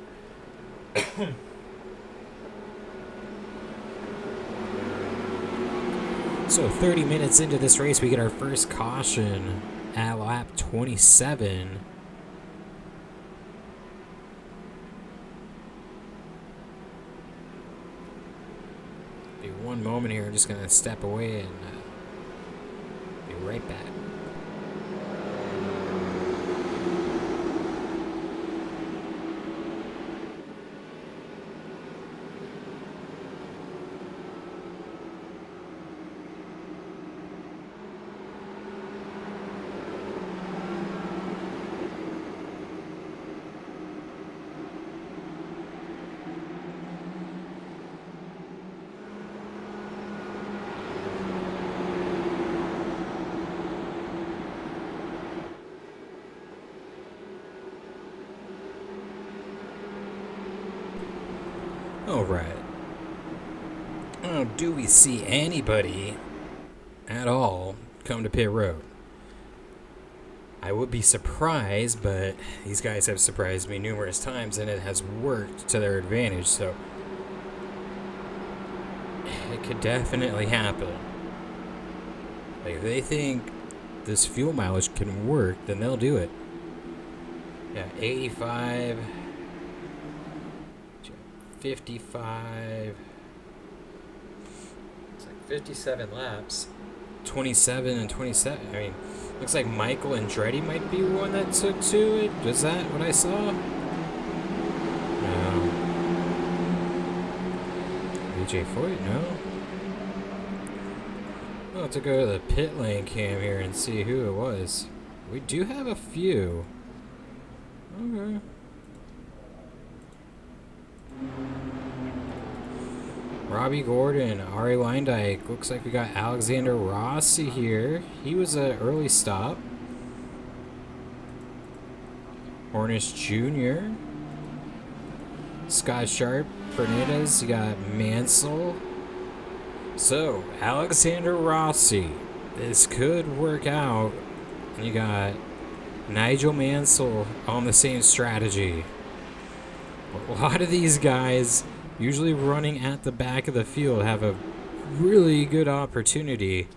So 30 minutes into this race, we get our first caution at lap 27. One moment here, I'm just gonna step away and be right back. Alright. Oh, do we see anybody at all come to pit road? I would be surprised, but these guys have surprised me numerous times, and it has worked to their advantage, so it could definitely happen. Like, if they think this fuel mileage can work, then they'll do it. Yeah, 85, 55. It's like 57 laps. 27 and 27. I mean, looks like Michael Andretti might be one that took to it. Was that what I saw? No. AJ Foyt, no. We'll have to go to the pit lane cam here and see who it was. We do have a few. Okay. Robbie Gordon, Ari Leindyke. Looks like we got Alexander Rossi here. He was an early stop. Hornish Jr. Scott Sharp, Fernandez. You got Mansell. So, Alexander Rossi. This could work out. And you got Nigel Mansell on the same strategy. A lot of these guys, usually running at the back of the field, have a really good opportunity.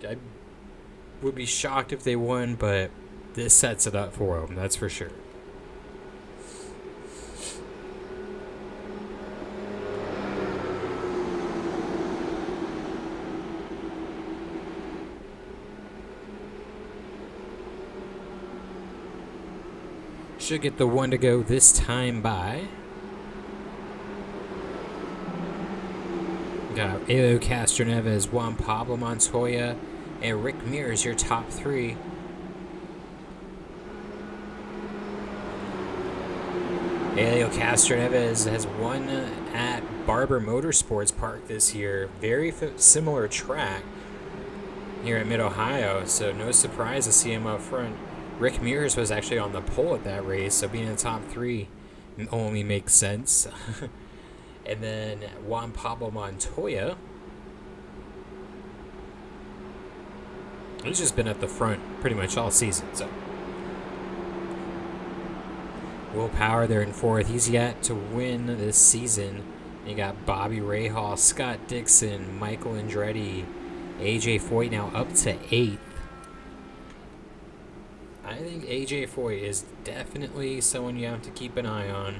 I would be shocked if they won, but this sets it up for them, that's for sure. Should get the one to go this time by. Got Elio Castroneves, Juan Pablo Montoya, and Rick Mears, your top three. Elio Castroneves has won at Barber Motorsports Park this year. Very similar track here in Mid-Ohio, so no surprise to see him up front. Rick Mears was actually on the pole at that race, so being in the top three only makes sense. And then Juan Pablo Montoya, he's just been at the front pretty much all season. So Will Power there in fourth. He's yet to win this season. You got Bobby Rahal, Scott Dixon, Michael Andretti, AJ Foyt now up to eighth. I think AJ Foyt is definitely someone you have to keep an eye on.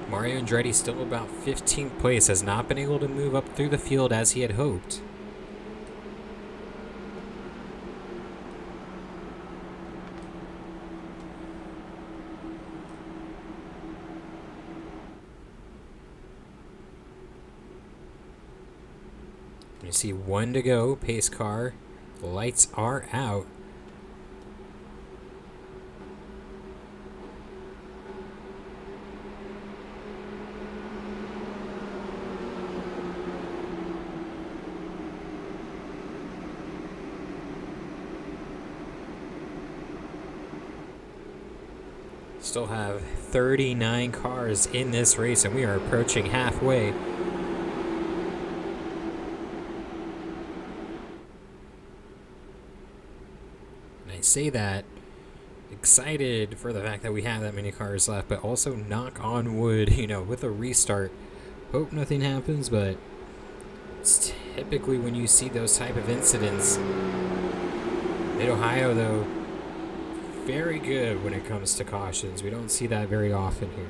Mario Andretti still about 15th place, has not been able to move up through the field as he had hoped. You see one to go, pace car. Lights are out. Still have 39 cars in this race, and we are approaching halfway. Say that excited for the fact that we have that many cars left, but also knock on wood, with a restart, hope nothing happens. But it's typically when you see those type of incidents. Mid-Ohio, though, very good when it comes to cautions. We don't see that very often here.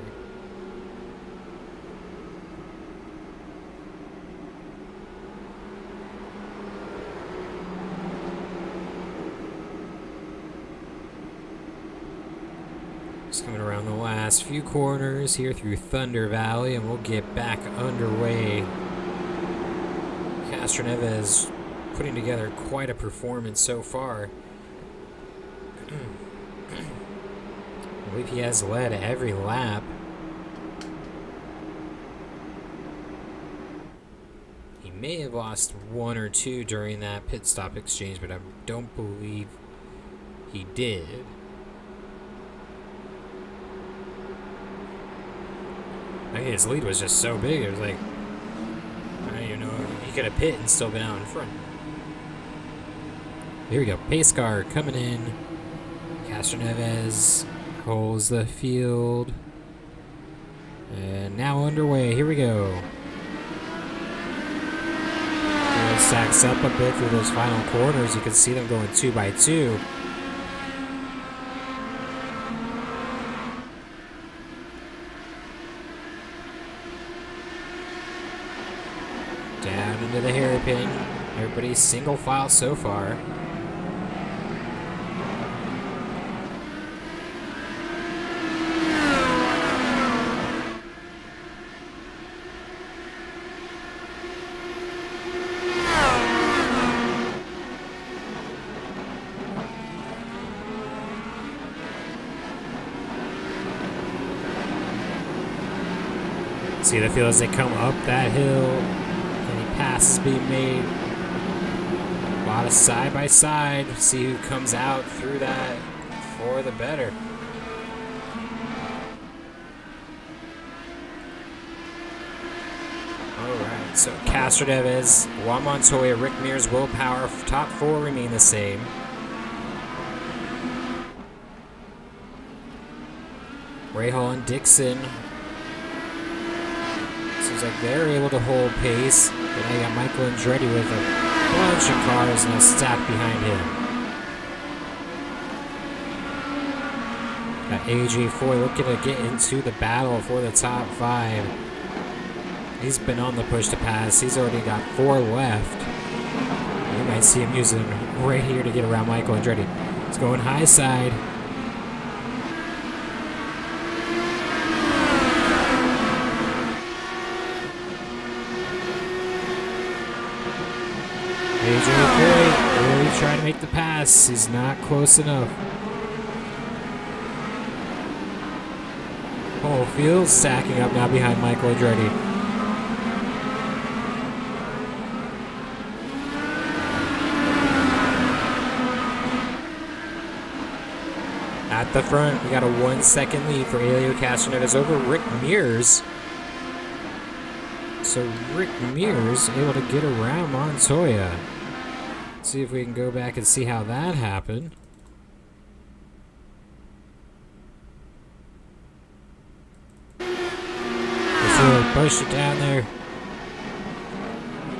Coming around the last few corners here through Thunder Valley, and we'll get back underway. Castroneves putting together quite a performance so far. I believe he has led every lap. He may have lost one or two during that pit stop exchange, but I don't believe he did. I think his lead was just so big, it was like, I don't even know, he could have pit and still been out in front. Here we go, pace car coming in. Castroneves holds the field. And now underway. Here we go. It stacks up a bit through those final corners. You can see them going 2 by 2. Down into the hairpin. Everybody's single file so far. See the field as they come up that hill. Any passes being made. A lot of side by side. See who comes out through that for the better. Alright, so Castro Neves, Juan Montoya, Rick Mears, Will Power, top 4 remain the same. Rahal and Dixon. Seems like they're able to hold pace. But now you got Michael Andretti with a bunch of cars now stacked behind him. Got AJ Foyt looking to get into the battle for the top 5. He's been on the push to pass. He's already got 4 left. You might see him using right here to get around Michael Andretti. He's going high side. AJ Foyt really trying to make the pass. He's not close enough. Whole field stacking up now behind Michael Andretti. At the front, we got a 1-second lead for Helio Castroneves over Rick Mears. So Rick Mears able to get around Montoya. Let's see if we can go back and see how that happened. Just really pushed it down there.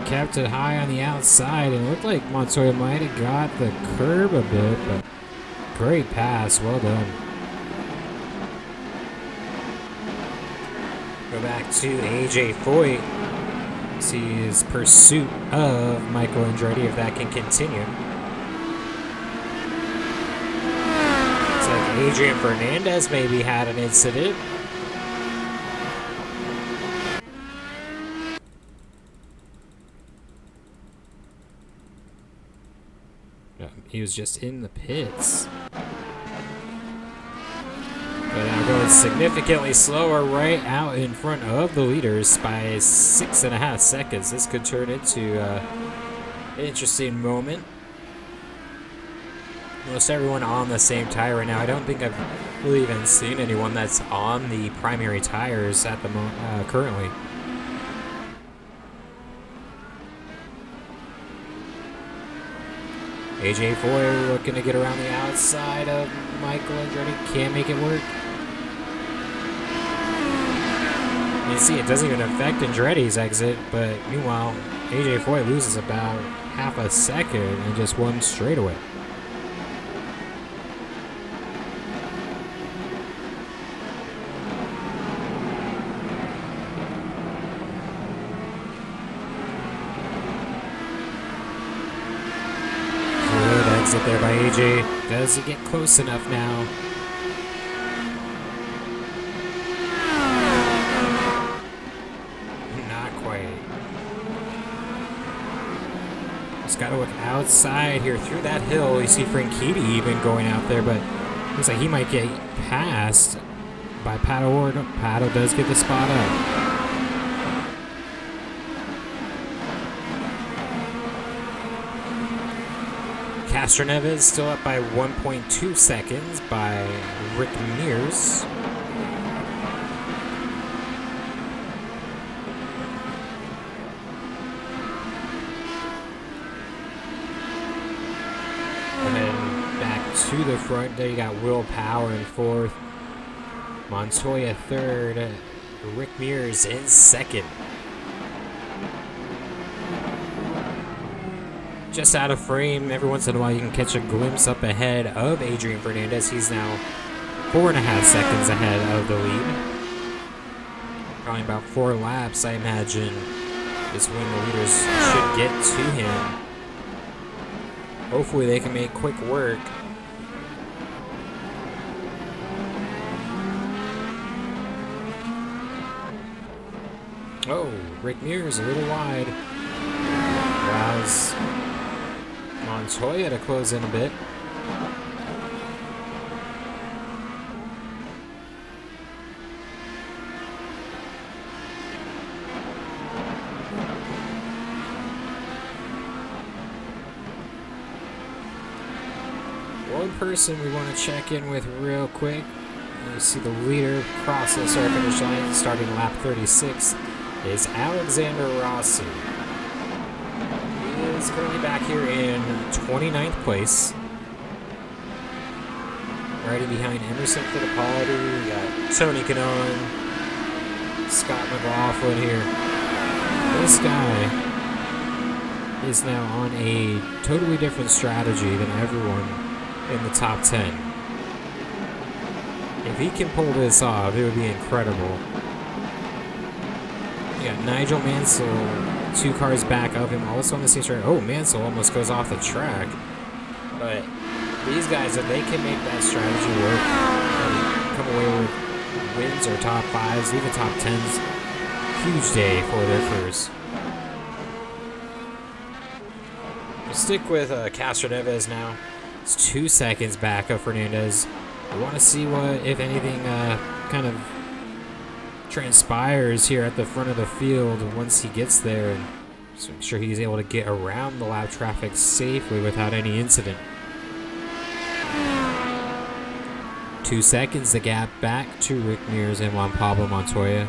Kept it high on the outside, and it looked like Montoya might have got the curb a bit, but great pass, well done. Go back to AJ Foyt. See his pursuit of Michael Andretti, if that can continue. Looks like Adrian Fernandez maybe had an incident. No, he was just in the pits. But now going significantly slower right out in front of the leaders by 6.5 seconds. This could turn into an interesting moment. Most everyone on the same tire right now. I don't think I've really even seen anyone that's on the primary tires at the currently. AJ Foyt looking to get around the outside of Michael Andretti. Can't make it work. You see, it doesn't even affect Andretti's exit, but meanwhile, AJ Foyt loses about half a second and just won straightaway. Good exit there by AJ. Does he get close enough now? Got to look outside here through that hill. You see Franchitti even going out there, but looks like he might get passed by Pato Ward. Pato does get the spot up. Castroneves still up by 1.2 seconds by Rick Mears. To the front there, you got Will Power in 4th, Montoya 3rd, Rick Mears in second. Just out of frame, every once in a while you can catch a glimpse up ahead of Adrian Fernandez. He's now 4.5 seconds ahead of the lead. Probably about 4 laps, I imagine, is when the leaders should get to him. Hopefully they can make quick work. Oh, Rick Mears a little wide. Allows Montoya to close in a bit. One person we want to check in with real quick. You see the leader cross the start finish line starting lap 36 is Alexander Rossi. He is currently back here in 29th place. Riding behind Emerson Fittipaldi. We got Tony Kanaan, Scott McLaughlin here. This guy is now on a totally different strategy than everyone in the top 10. If he can pull this off, it would be incredible. You got Nigel Mansell 2 cars back of him, also on the same track. Oh, Mansell almost goes off the track. But these guys, if they can make that strategy work and come away with wins or top 5s, even top 10s, huge day for their crews. We'll stick with Castroneves now. It's 2 seconds back of Fernandez. We want to see what, if anything, kind of transpires here at the front of the field once he gets there, and so I'm sure he's able to get around the lap traffic safely without any incident. 2 seconds, the gap back to Rick Mears and Juan Pablo Montoya.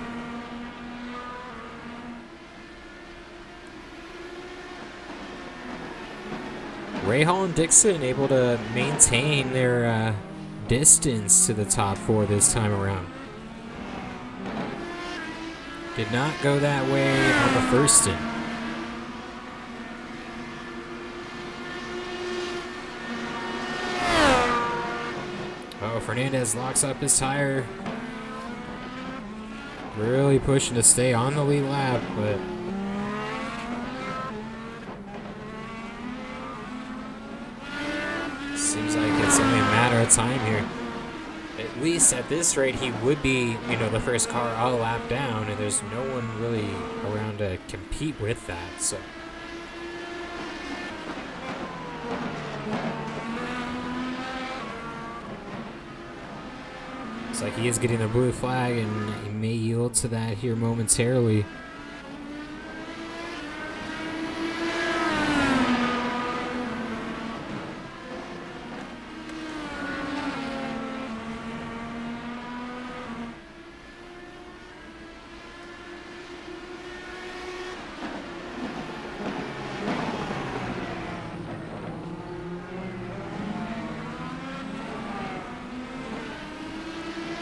Rahal and Dixon able to maintain their distance to the top 4 this time around. Did not go that way on the first stint. Oh, Fernandez locks up his tire. Really pushing to stay on the lead lap, but seems like it's only a matter of time here. At least at this rate, he would be, the first car a lap down, and there's no one really around to compete with that, so. Looks like he is getting the blue flag, and he may yield to that here momentarily.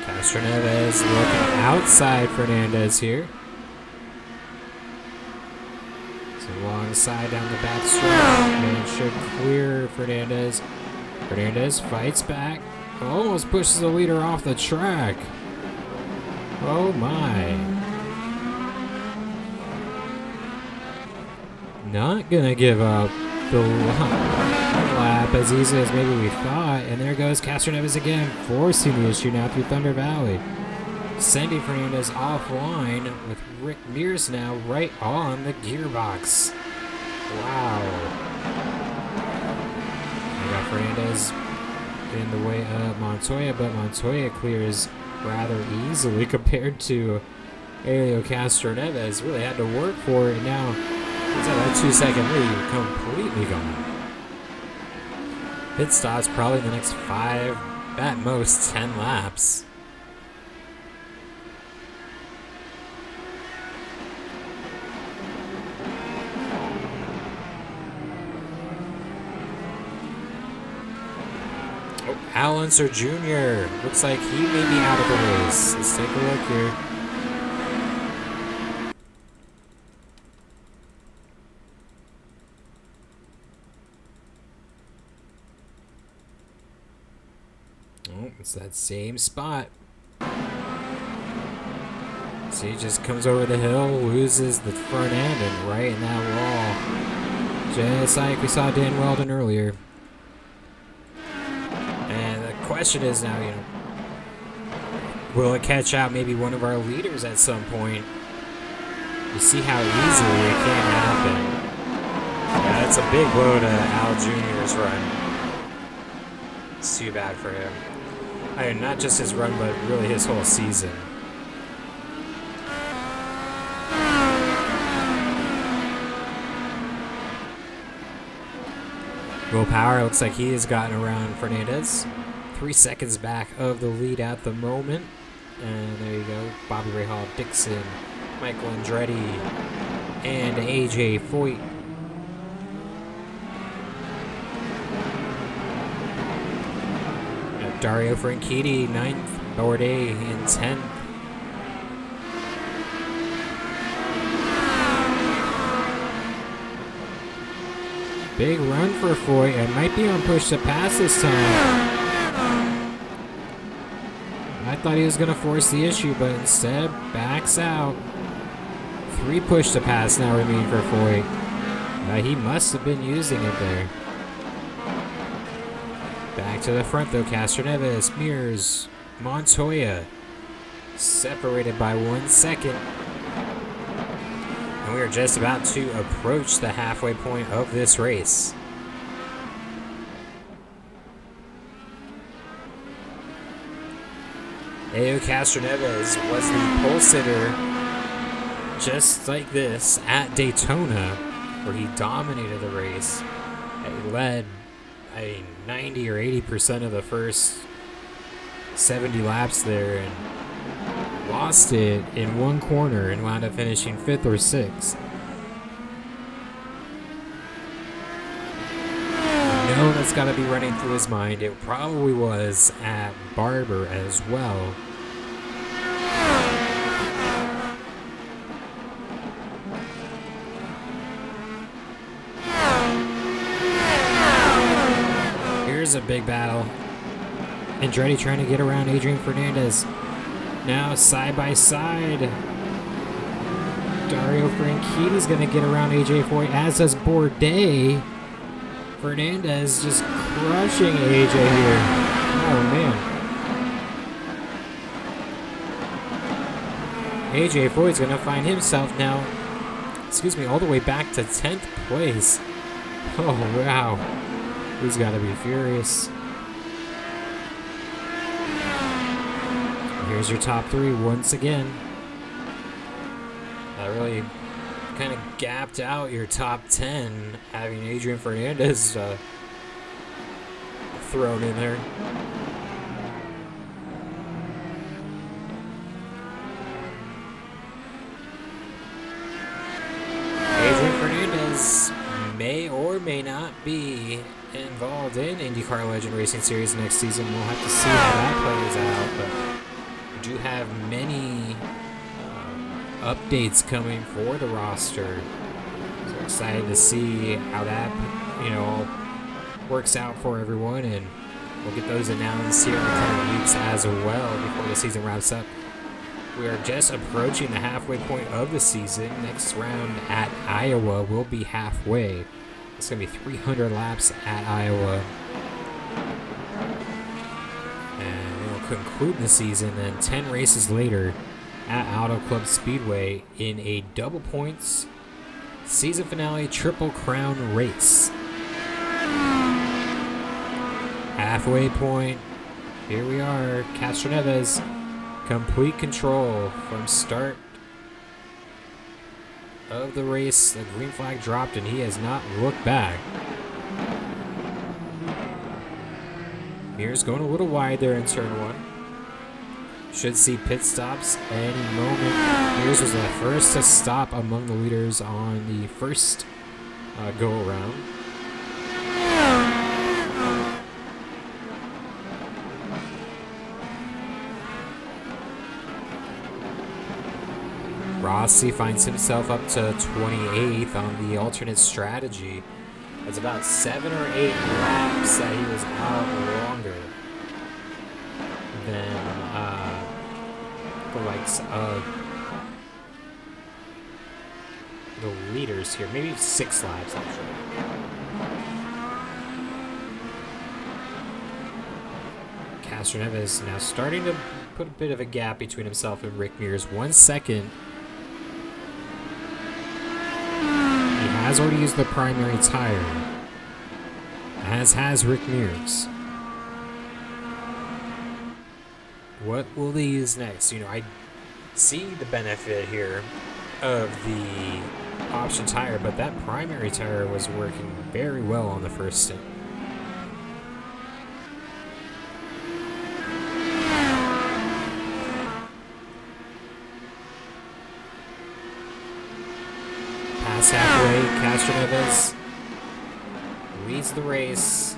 Castroneves looking outside Fernandez here. It's alongside down the back stretch and should clear Fernandez. Fernandez fights back. Almost pushes the leader off the track. Oh my. Not gonna give up the lap as easily as maybe we thought, and there goes Castroneves again, forcing the issue now through Thunder Valley, sending Fernandez offline with Rick Mears now right on the gearbox. Wow. We got Fernandez in the way of Montoya, but Montoya clears rather easily compared to Helio Castroneves. Really had to work for it, and now he's at that 2-second lead completely gone. Pit stops probably the next 5, at most 10 laps. Oh, Al Unser Jr. Looks like he may be out of the race. Let's take a look here. It's that same spot. See, he just comes over the hill, loses the front end, and right in that wall. Just like we saw Dan Weldon earlier. And the question is now, will it catch out maybe one of our leaders at some point? You see how easily it can happen. Yeah, that's a big blow to Al Jr.'s run. It's too bad for him. I mean, not just his run, but really his whole season. Will Power looks like he has gotten around Fernandez. 3 seconds back of the lead at the moment. And there you go. Bobby Rahal, Dixon, Michael Andretti, and AJ Foyt. Dario Franchitti, 9th. Bordet in 10th. Big run for Foyt. It might be on push to pass this time. I thought he was going to force the issue, but instead backs out. 3 push to pass now remain for Foyt. He must have been using it there. Back to the front though, Castroneves, Mears, Montoya, separated by 1 second. And we are just about to approach the halfway point of this race. Elio Castroneves was the pole sitter just like this at Daytona, where he dominated the race. He led 90 or 80% of the first 70 laps there and lost it in one corner and wound up finishing 5th or 6th. You know that's got to be running through his mind. It probably was at Barber as well. Here's a big battle. Andretti trying to get around Adrian Fernandez. Now side by side. Dario Franchitti's going to get around AJ Foyt, as does Bordet. Fernandez just crushing AJ here. Oh, man. AJ Foyt's going to find himself now, all the way back to 10th place. Oh, wow. He's got to be furious. Here's your top 3 once again. That really kind of gapped out your top 10, having Adrian Fernandez thrown in there. Adrian Fernandez may or may not be involved in IndyCar Legend Racing Series next season. We'll have to see how that plays out, but we do have many updates coming for the roster. So excited to see how that, all works out for everyone, and we'll get those announced here in the coming weeks as well before the season wraps up. We are just approaching the halfway point of the season. Next round at Iowa will be halfway. It's going to be 300 laps at Iowa. And we'll conclude the season then 10 races later at Auto Club Speedway in a double points season finale Triple Crown race. Halfway point. Here we are. Castroneves, complete control from start of the race. The green flag dropped and he has not looked back. Mears going a little wide there in turn 1. Should see pit stops any moment. Mears was the first to stop among the leaders on the first go around. Rossi finds himself up to 28th on the alternate strategy. It's about 7 or 8 laps that he was out longer. than the likes of the leaders here. Maybe 6 laps, actually. Castroneves now starting to put a bit of a gap between himself and Rick Mears. 1 second. He has already used the primary tire, as has Rick Mears. What will they use next? You know, I see the benefit here of the option tire, but that primary tire was working very well on the first stint. Pass halfway, Castroneves leads the race.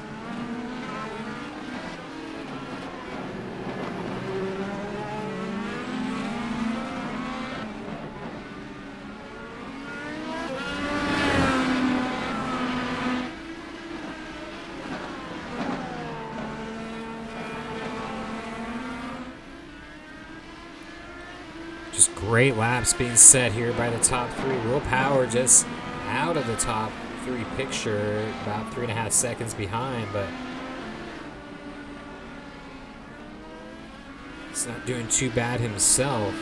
Just great laps being set here by the top 3. Will Power just out of the top 3 picture, about 3.5 seconds behind, but he's not doing too bad himself.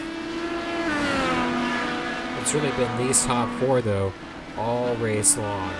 It's really been these top 4, though, all race long.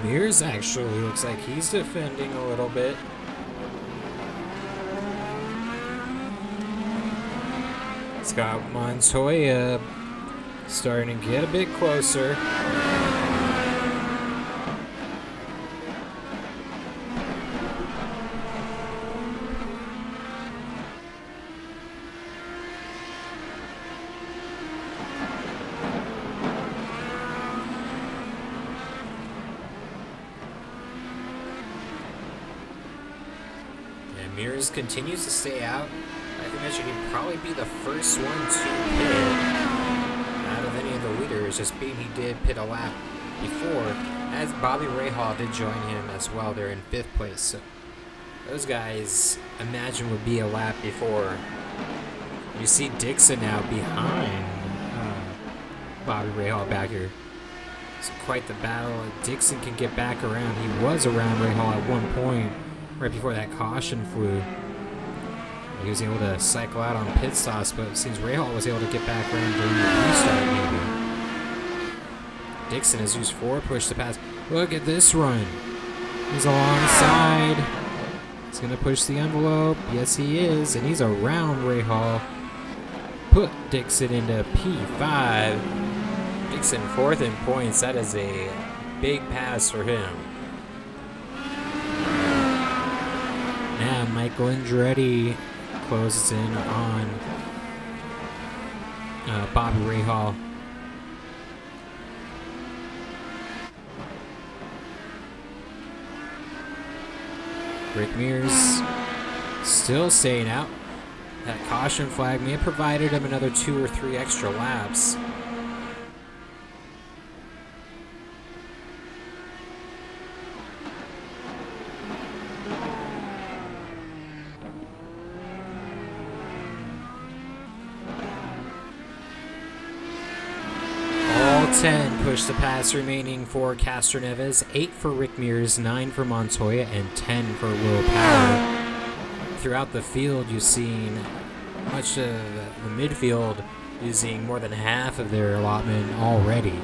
Mears actually looks like he's defending a little bit. Scott Montoya starting to get a bit closer. Mears continues to stay out. I think that should probably be the first one to pit out of any of the leaders, just being he did pit a lap before, as Bobby Rahal did join him as well. They're in 5th place. So those guys, imagine, would be a lap before. You see Dixon now behind Bobby Rahal back here. It's quite the battle. Dixon can get back around. He was around Rahal at one point, right before that caution flew. He was able to cycle out on pit stops, but it seems Rahal was able to get back around during the restart, maybe. Dixon has used 4 push to pass. Look at this run. He's alongside. He's going to push the envelope. Yes, he is. And he's around Rahal. Put Dixon into P5. Dixon 4th in points. That is a big pass for him. Now Michael Andretti closes in on Bobby Rahal. Rick Mears still staying out. That caution flag may have provided him another 2 or 3 extra laps. All 10 push the pass remaining for Castroneves, 8 for Rick Mears, 9 for Montoya, and 10 for Will Power. Throughout the field, you've seen much of the midfield using more than half of their allotment already.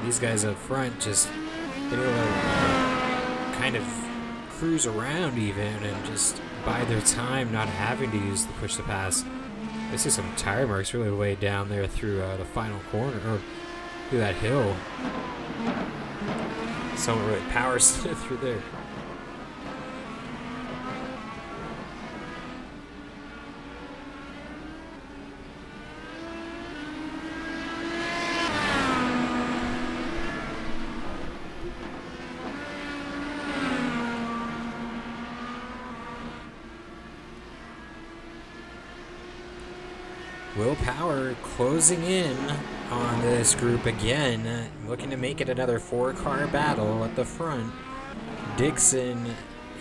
These guys up front just been able to kind of cruise around even and just bide their time, not having to use the push to pass. I see some tire marks really way down there through the final corner, or through that hill. Someone really powers through there. Will Power closing in on this group again, looking to make it another 4-car battle at the front. Dixon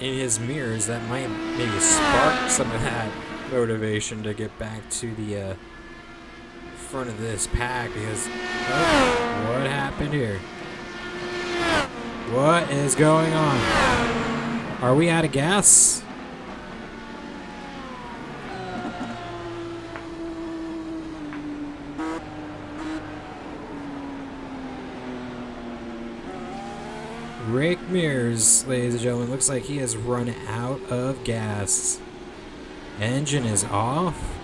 in his Mears, that might maybe spark some of that motivation to get back to the front of this pack, because what happened here? What is going on? Are we out of gas? Rick Mears, ladies and gentlemen, looks like he has run out of gas. Engine is off.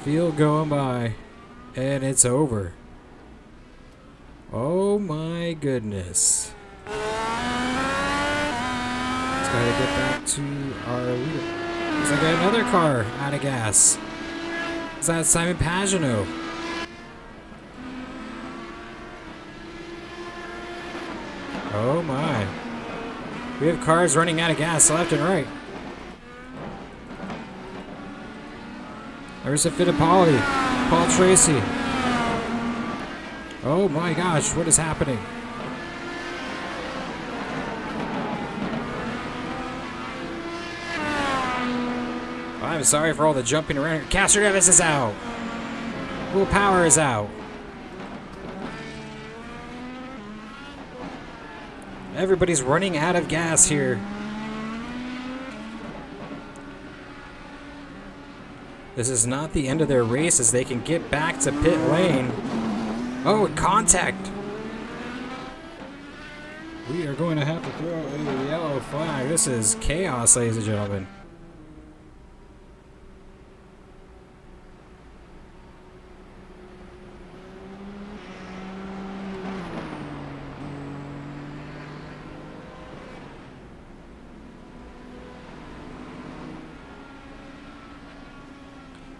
Field going by, and it's over. Oh my goodness. Let's gotta get back to our leader. Looks like another car out of gas. Is that Simon Pagenaud? Oh my. We have cars running out of gas left and right. There's a Fittipaldi. Paul Tracy. Oh my gosh, what is happening? I'm sorry for all the jumping around. Castroneves is out. Will Power is out. Everybody's running out of gas here. This is not the end of their race as they can get back to pit lane. Oh, contact! We are going to have to throw a yellow flag. This is chaos, ladies and gentlemen.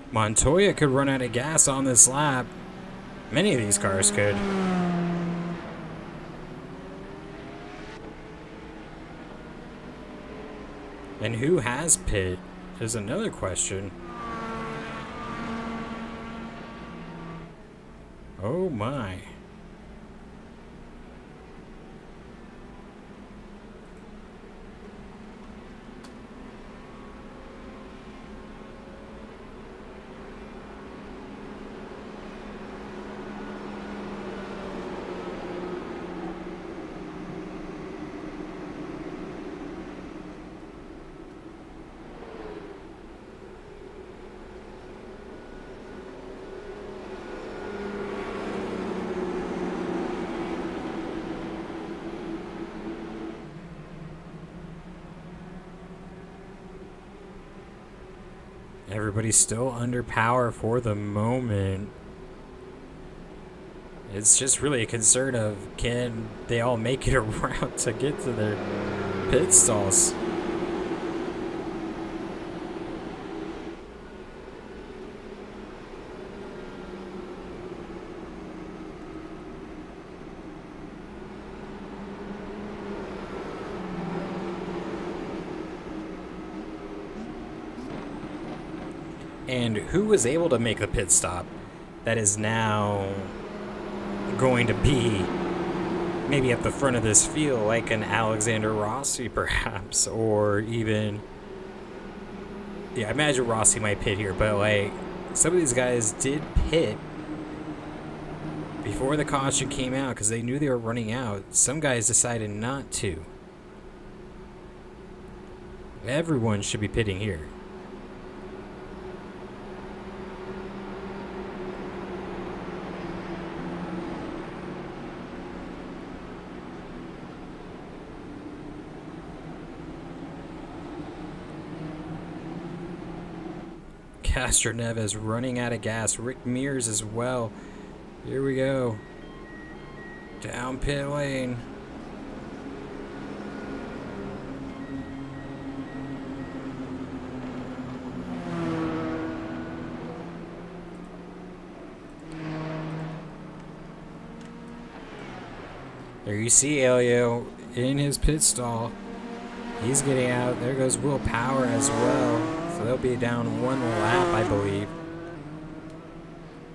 Montoya could run out of gas on this lap. Many of these cars could. And who has pit is another question. Oh my. Everybody's still under power for the moment. It's just really a concern of, can they all make it around to get to their pit stalls? And who was able to make the pit stop that is now going to be maybe at the front of this field, like an Alexander Rossi perhaps, or even, yeah, I imagine Rossi might pit here, but like some of these guys did pit before the caution came out because they knew they were running out. Some guys decided not to. Everyone should be pitting here. Castroneves running out of gas. Rick Mears as well. Here we go. Down pit lane. There you see Elio in his pit stall. He's getting out. There goes Will Power as well. So they'll be down one lap, I believe.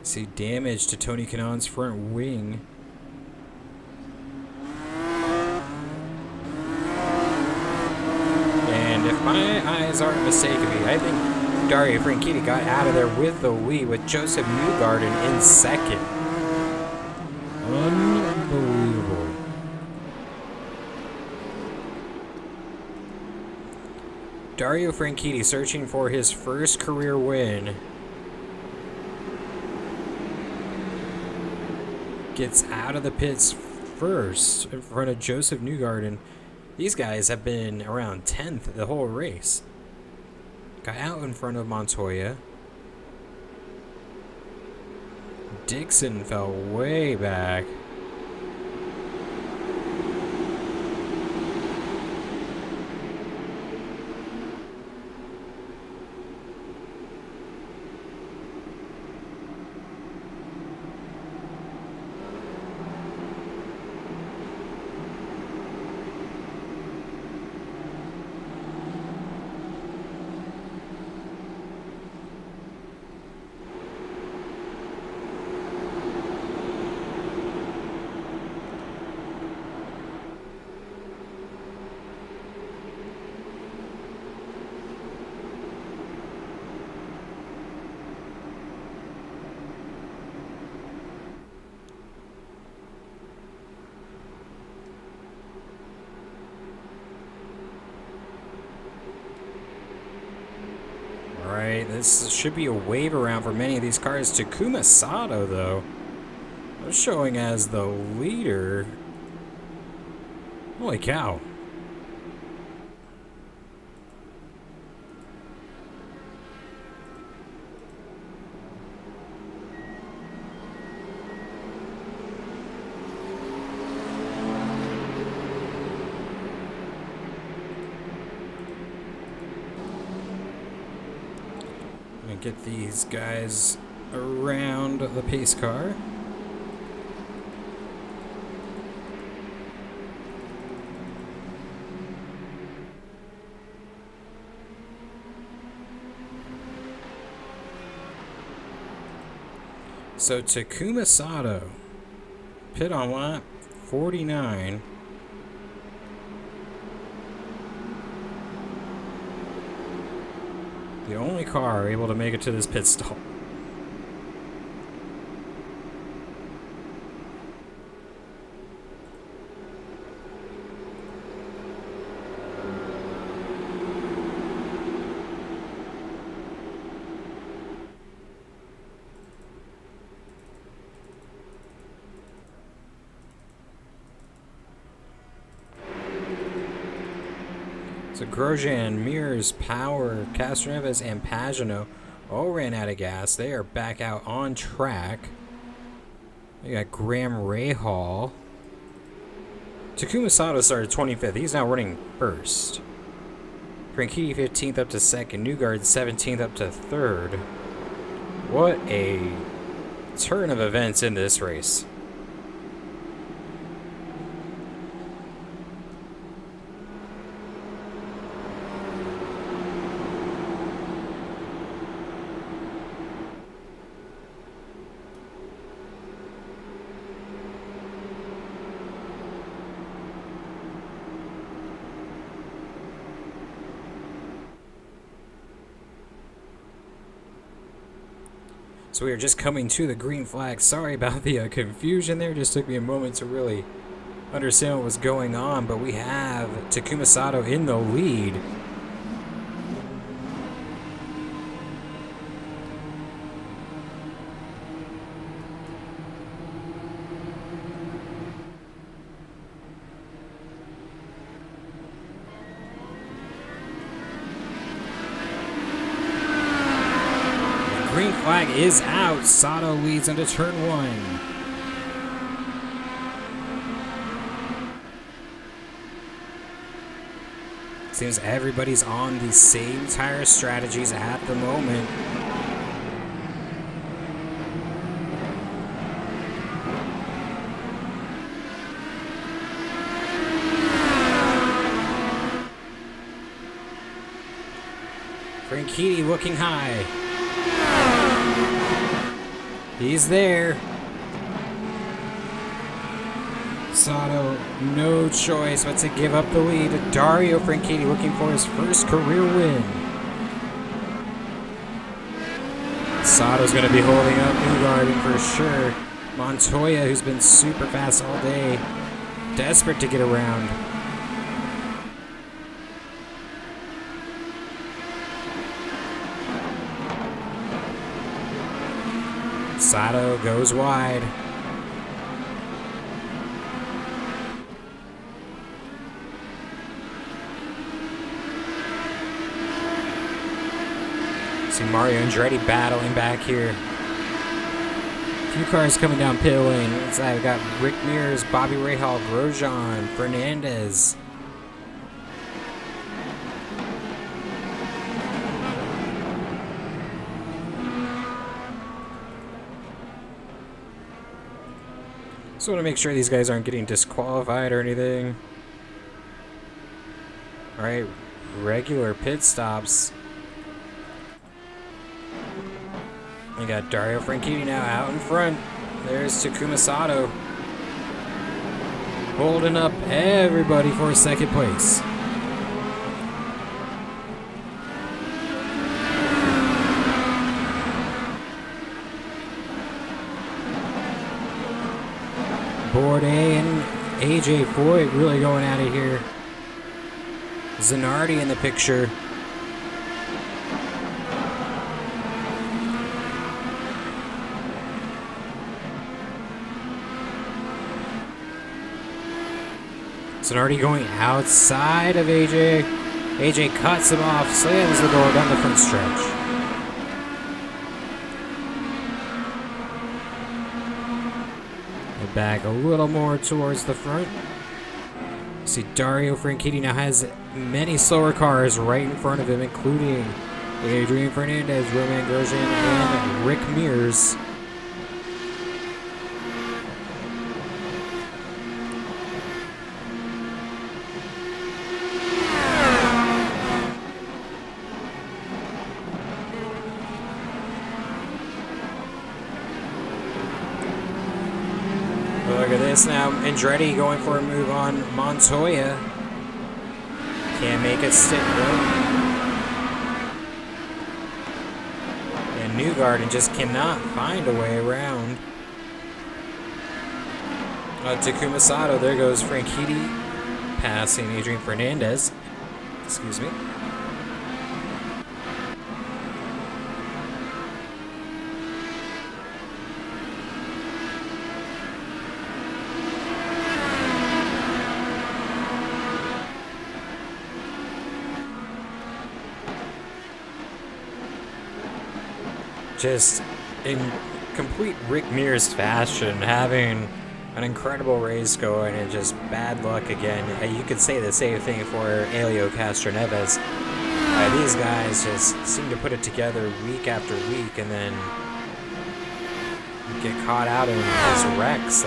See damage to Tony Kanaan's front wing. And if my eyes aren't mistaken me, I think Dario Franchitti got out of there with the lead with Joseph Newgarden in second. Unbelievable. Dario Franchitti searching for his first career win. Gets out of the pits first in front of Joseph Newgarden. These guys have been around 10th the whole race. Got out in front of Montoya. Dixon fell way back. Alright, this should be a wave around for many of these cars. Takuma Sato, though, was showing as the leader. Holy cow. Get these guys around the pace car. So Takuma Sato, pit on lap 49. The only car able to make it to this pit stop. So Grosjean, Mears, Power, Castroneves, and Pagano all ran out of gas. They are back out on track. We got Graham Rahal. Takuma Sato started 25th. He's now running first. Franchitti 15th up to second. Newgarden 17th up to third. What a turn of events in this race. So we are just coming to the green flag. Sorry about the confusion there. Just took me a moment to really understand what was going on. But we have Takuma Sato in the lead. Green flag is out. Sato leads into turn one. Seems everybody's on the same tire strategies at the moment. Franchitti looking high. He's there. Sato, no choice but to give up the lead. Dario Franchitti looking for his first career win. Sato's going to be holding up Newgarden for sure. Montoya, who's been super fast all day, desperate to get around. Sato goes wide. See Mario Andretti battling back here. A few cars coming down pit lane. Inside, we've got Rick Mears, Bobby Rahal, Grosjean, Fernandez. Just want to make sure these guys aren't getting disqualified or anything. Alright, regular pit stops. We got Dario Franchitti now out in front. There's Takuma Sato, holding up everybody for second place. Board A and AJ Foyt really going at it here. Zanardi in the picture. Zanardi going outside of AJ. AJ cuts him off, slams the door down the front stretch. Back a little more towards the front. See Dario Franchitti now has many slower cars right in front of him, including Adrian Fernandez, Roman Grosjean, and Rick Mears. Look at this now. Andretti going for a move on Montoya. Can't make it stick though. And Newgarden just cannot find a way around. Takuma Sato, there goes Franchitti passing Adrian Fernandez. Excuse me. Just in complete Rick Mears fashion, having an incredible race going and just bad luck again. You could say the same thing for Helio Castroneves. These guys just seem to put it together week after week and then get caught out in these wrecks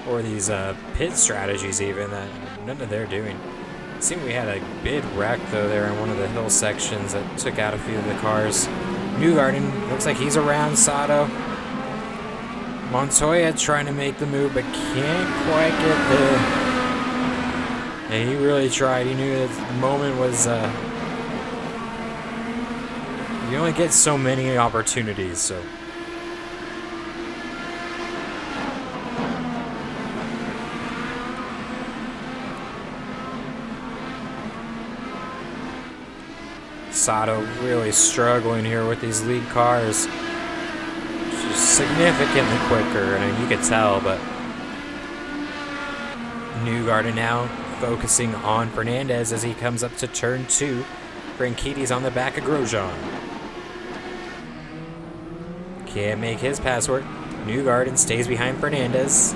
or these pit strategies even that none of they're doing. It seemed we had a big wreck though there in one of the hill sections that took out a few of the cars. Newgarden looks like he's around Sato. Montoya trying to make the move, but can't quite get there. And he really tried. He knew that the moment was. You only get so many opportunities, so. Sato really struggling here with these lead cars. Just significantly quicker, and you could tell, but Newgarden now focusing on Fernandez as he comes up to turn 2. Franchitti's on the back of Grosjean. Can't make his pass work. Newgarden stays behind Fernandez.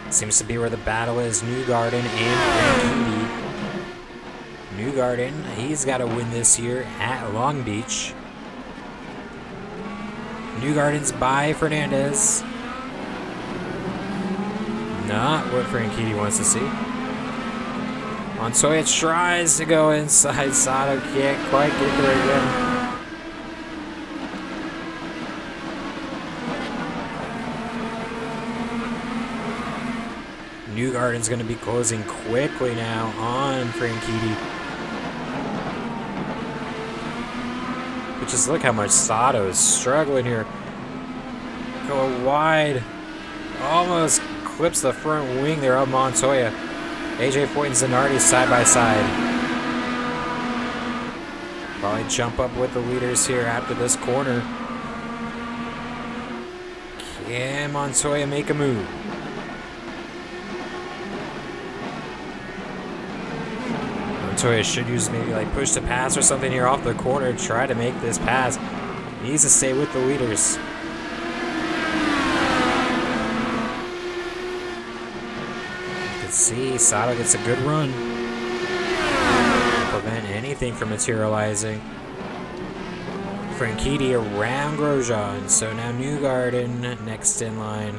Seems to be where the battle is. Newgarden and Franchitti. Newgarden, he's got to win this year at Long Beach. Newgarden's by Fernandez. Not what Franchitti wants to see. Montoya tries to go inside. Sato can't quite get there again. Newgarden's going to be closing quickly now on Franchitti. But just look how much Sato is struggling here. Go wide. Almost clips the front wing there of Montoya. AJ Foyt and Zanardi side by side. Probably jump up with the leaders here after this corner. Can Montoya make a move? Montoya should use maybe like push to pass or something here off the corner to try to make this pass. He needs to stay with the leaders. You can see Sato gets a good run. Can't prevent anything from materializing. Franchitti around Grosjean. So now Newgarden next in line.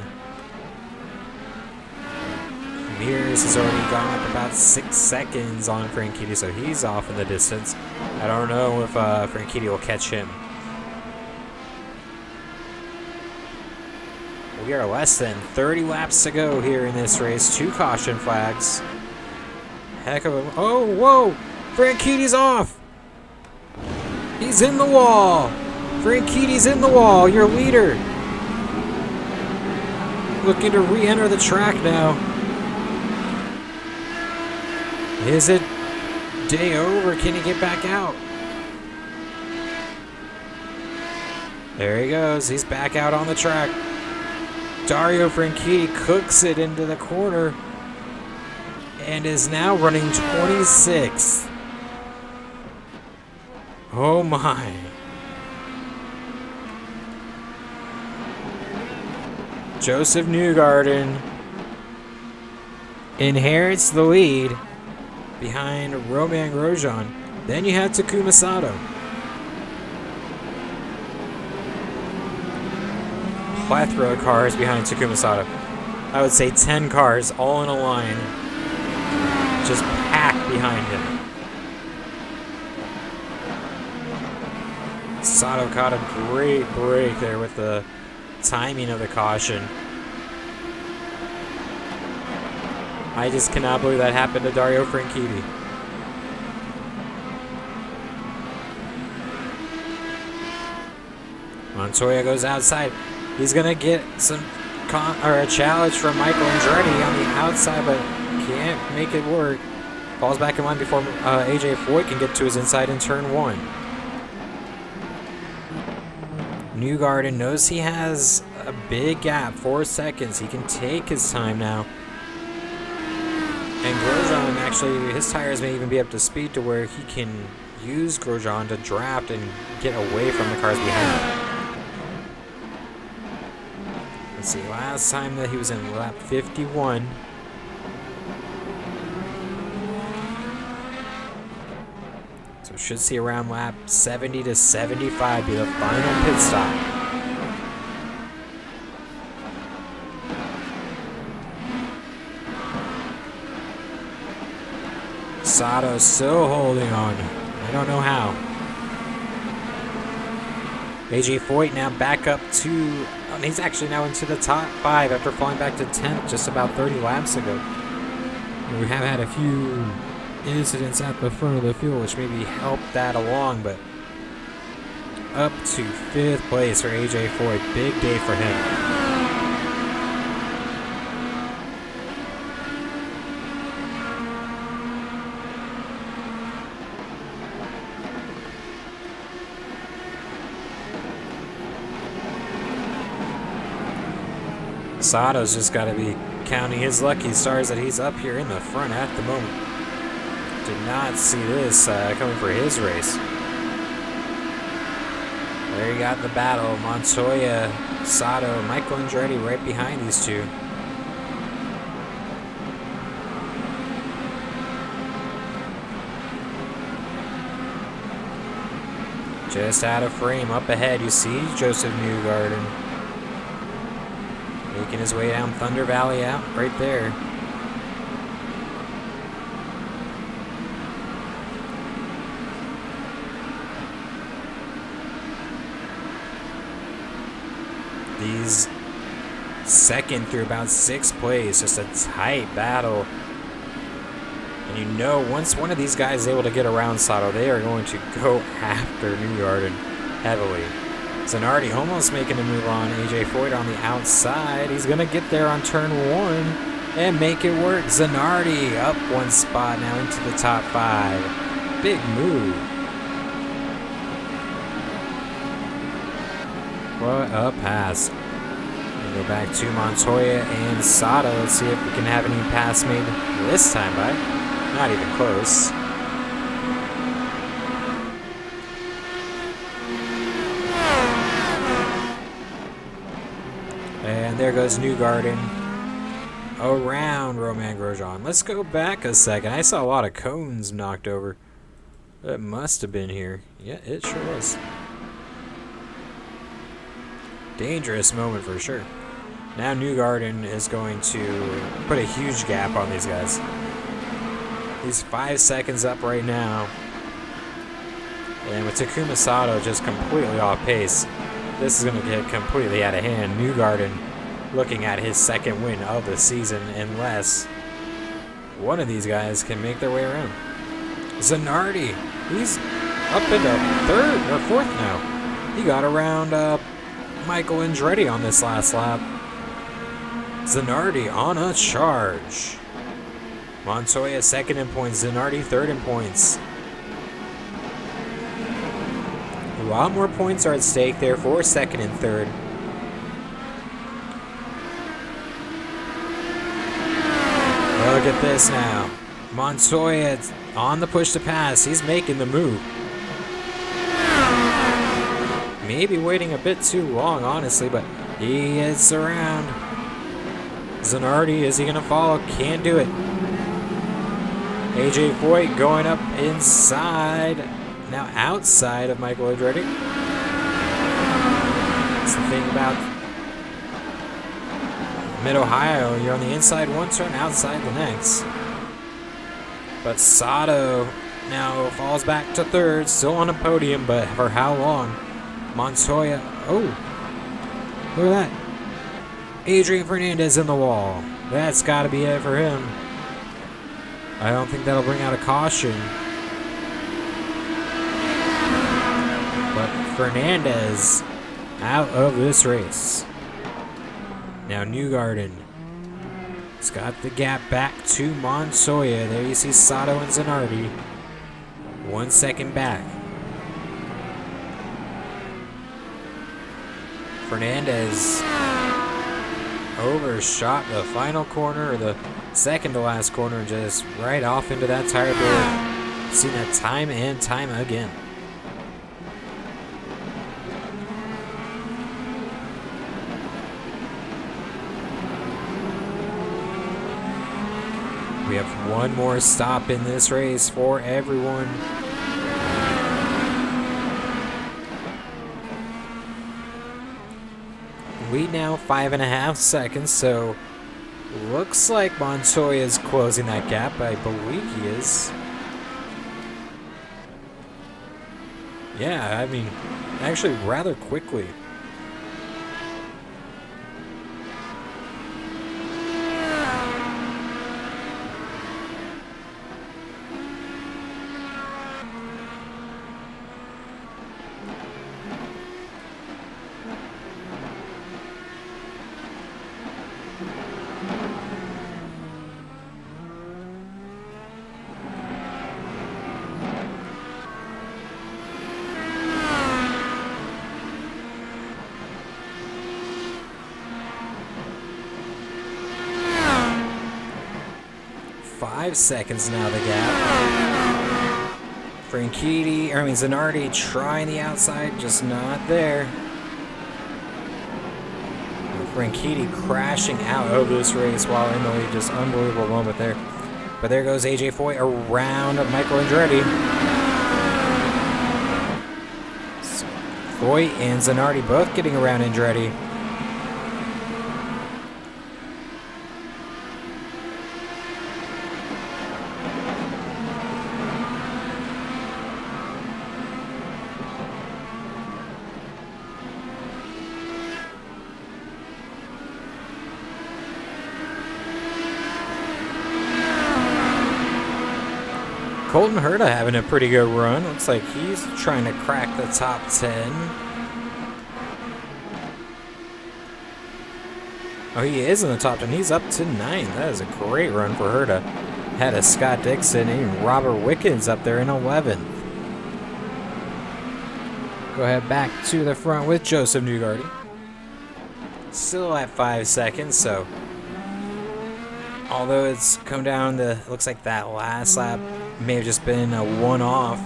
Mears has already gone up about 6 seconds on Franchitti, so he's off in the distance. I don't know if Franchitti will catch him. We are less than 30 laps to go here in this race. 2 caution flags. Heck of a... Oh, whoa! Franchitti's off! He's in the wall! Franchitti's in the wall, your leader! Looking to re-enter the track now. Is it day over? Can he get back out? There he goes. He's back out on the track. Dario Franchitti cooks it into the corner and is now running 26th. Oh my. Joseph Newgarden inherits the lead behind Romain Grosjean. Then you have Takuma Sato. Plethora of cars behind Takuma Sato. I would say 10 cars all in a line. Just packed behind him. Sato caught a great break there with the timing of the caution. I just cannot believe that happened to Dario Franchitti. Montoya goes outside. He's going to get some a challenge from Michael Andretti on the outside, but can't make it work. Falls back in line before AJ Foyt can get to his inside in turn 1. Newgarden knows he has a big gap, 4 seconds. He can take his time now. And Grosjean, actually, his tires may even be up to speed to where he can use Grosjean to draft and get away from the cars behind him. Let's see, last time that he was in lap 51. So should see around lap 70 to 75 be the final pit stop. Sato still holding on. I don't know how. AJ Foyt now back up to... he's actually now into the top 5 after falling back to 10th just about 30 laps ago. We have had a few incidents at the front of the field which maybe helped that along, but up to 5th place for AJ Foyt. Big day for him. Sato's just got to be counting his lucky stars that he's up here in the front at the moment. Did not see this coming for his race. There you got the battle. Montoya, Sato, Michael Andretti right behind these two. Just out of frame. Up ahead you see Joseph Newgarden. making his way down Thunder Valley out right there. These second through about 6th place, just a tight battle. And you know, once one of these guys is able to get around Sato, they are going to go after Newgarden heavily. Zanardi almost making a move on AJ Foyt on the outside. He's going to get there on turn 1 and make it work. Zanardi up 1 spot now into the top 5. Big move. What a pass. We'll go back to Montoya and Sato. Let's see if we can have any pass made this time by. Not even close. And there goes Newgarden around Romain Grosjean. Let's go back a second. I saw a lot of cones knocked over. It must have been here. Yeah, it sure was. Dangerous moment for sure. Now Newgarden is going to put a huge gap on these guys. He's 5 seconds up right now. And with Takuma Sato just completely off pace, this is going to get completely out of hand. Newgarden looking at his 2nd win of the season unless one of these guys can make their way around. Zanardi, he's up into 3rd or 4th now. He got around Michael Andretti on this last lap. Zanardi on a charge. Montoya 2nd in points, Zanardi 3rd in points. A lot more points are at stake there for 2nd and 3rd. Look at this now. Montoya on the push to pass. He's making the move. Maybe waiting a bit too long, honestly, but he gets around. Zanardi, is he going to follow? Can't do it. AJ Foyt going up inside. Now outside of Michael Andretti. That's the thing about Mid-Ohio. You're on the inside one turn, outside the next. But Sato now falls back to 3rd. Still on a podium, but for how long? Montoya. Oh, look at that. Adrian Fernandez in the wall. That's got to be it for him. I don't think that'll bring out a caution. But Fernandez out of this race. Now Newgarden. He's got the gap back to Montoya. There you see Sato and Zanardi. 1 second back. Fernandez overshot the final corner, or the second to last corner, just right off into that tire board. Seen that time and time again. We have one more stop in this race for everyone. Lead now 5.5 seconds, so looks like Montoya is closing that gap. I believe he is. Yeah, I mean, actually rather quickly. Seconds now the gap. Zanardi trying the outside, just not there. Franchitti crashing out of this race while in the lead, just unbelievable moment there. But there goes AJ Foyt around Michael Andretti. Foyt and Zanardi both getting around Andretti. Colton Herta having a pretty good run. Looks like he's trying to crack the top 10. Oh, he is in the top 10. He's up to 9th. That is a great run for Herta. Had a Scott Dixon and Robert Wickens up there in 11th. Go ahead back to the front with Joseph Newgarden. Still at 5 seconds, so although it's come down to, looks like that last lap may have just been a one-off.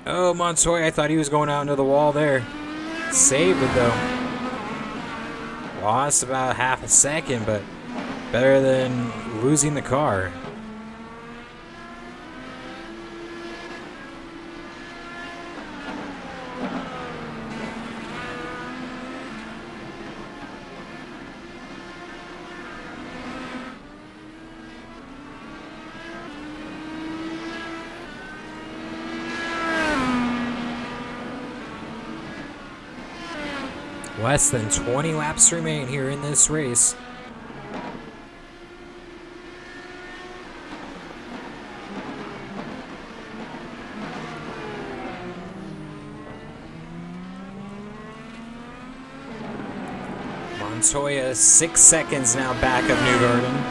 Oh, Montoya, I thought he was going out into the wall there. Saved it though. Lost about half a second, but better than losing the car. Less than 20 laps remain here in this race. Montoya 6 seconds now back of Newgarden.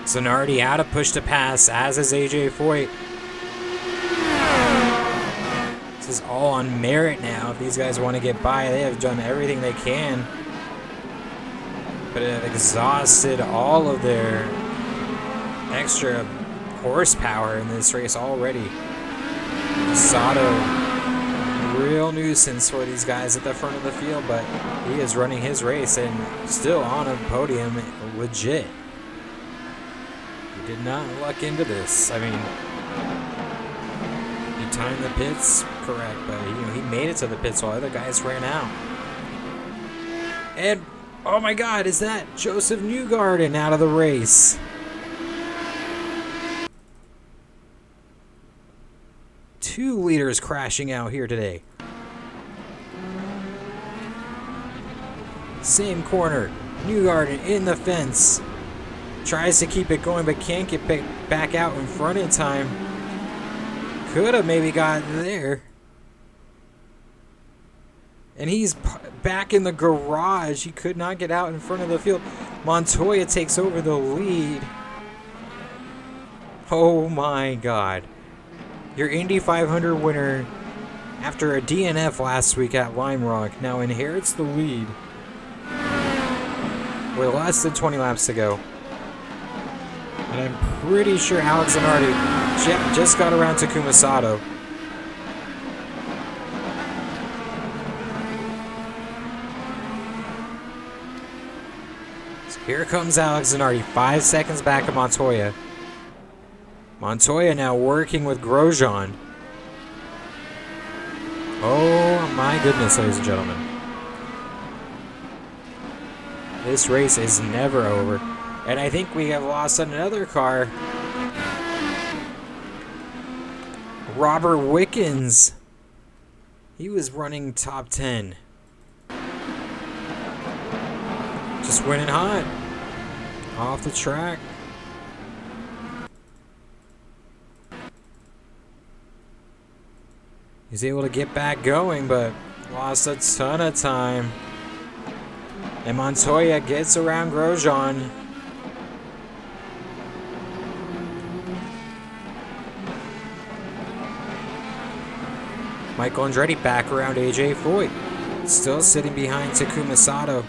Zanardi out of push to pass, as is AJ Foyt. This is all on merit now. If these guys want to get by, they have done everything they can, but have exhausted all of their extra horsepower in this race already. Sato, real nuisance for these guys at the front of the field, but he is running his race and still on a podium, legit. He did not luck into this. I mean, he timed the pits correct, but he made it to the pits while other guys ran out. And oh my God, is that Joseph Newgarden out of the race? Two leaders crashing out here today. Same corner, Newgarden in the fence. Tries to keep it going, but can't get back out in front in time. Could have maybe got there. And he's back in the garage. He could not get out in front of the field. Montoya takes over the lead. Oh my God. Your Indy 500 winner, after a DNF last week at Lime Rock, now inherits the lead with less than 20 laps to go. And I'm pretty sure Alex Zanardi just got around Takuma Sato. So here comes Alex Zanardi, 5 seconds back of Montoya. Montoya now working with Grosjean. Oh my goodness, ladies and gentlemen. This race is never over. And I think we have lost another car. Robert Wickens. He was running top 10. Just winning hot. Off the track. He's able to get back going, but lost a ton of time. And Montoya gets around Grosjean. Michael Andretti back around AJ Foyt. Still sitting behind Takuma Sato.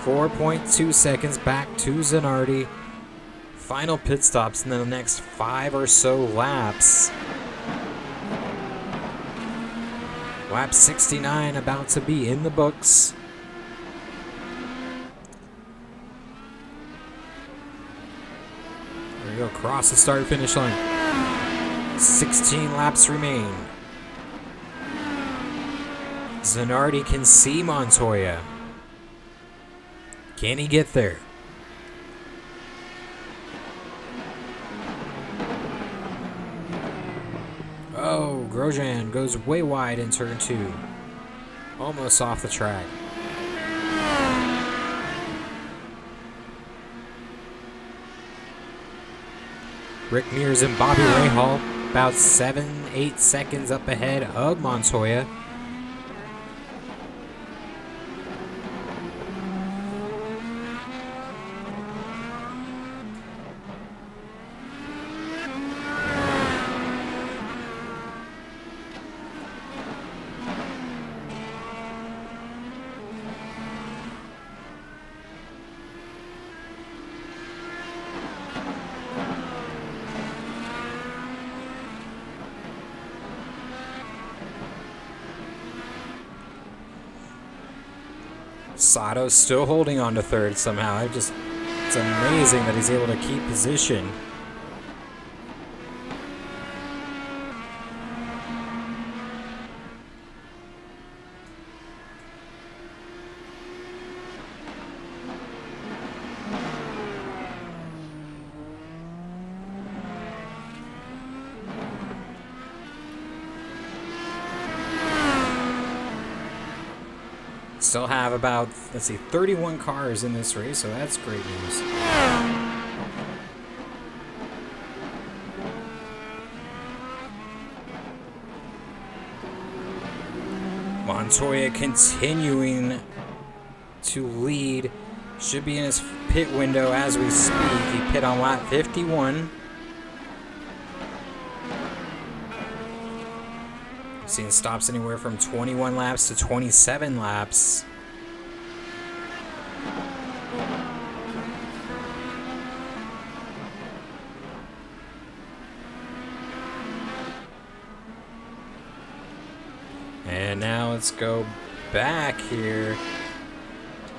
4.2 seconds back to Zanardi. Final pit stops in the next 5 or so laps. Lap 69 about to be in the books. There we go, across the start finish line. 16 laps remain. Zanardi can see Montoya. Can he get there? Oh, Grosjean goes way wide in turn 2. almost off the track. Rick Mears and Bobby Rahal about 7-8 seconds up ahead of Montoya. Sato's still holding on to third somehow. It's amazing that he's able to keep position. Still have about, 31 cars in this race, so that's great news. Montoya continuing to lead. Should be in his pit window as we speak. He pit on lap 51. Seen stops anywhere from 21 laps to 27 laps. And now let's go back here.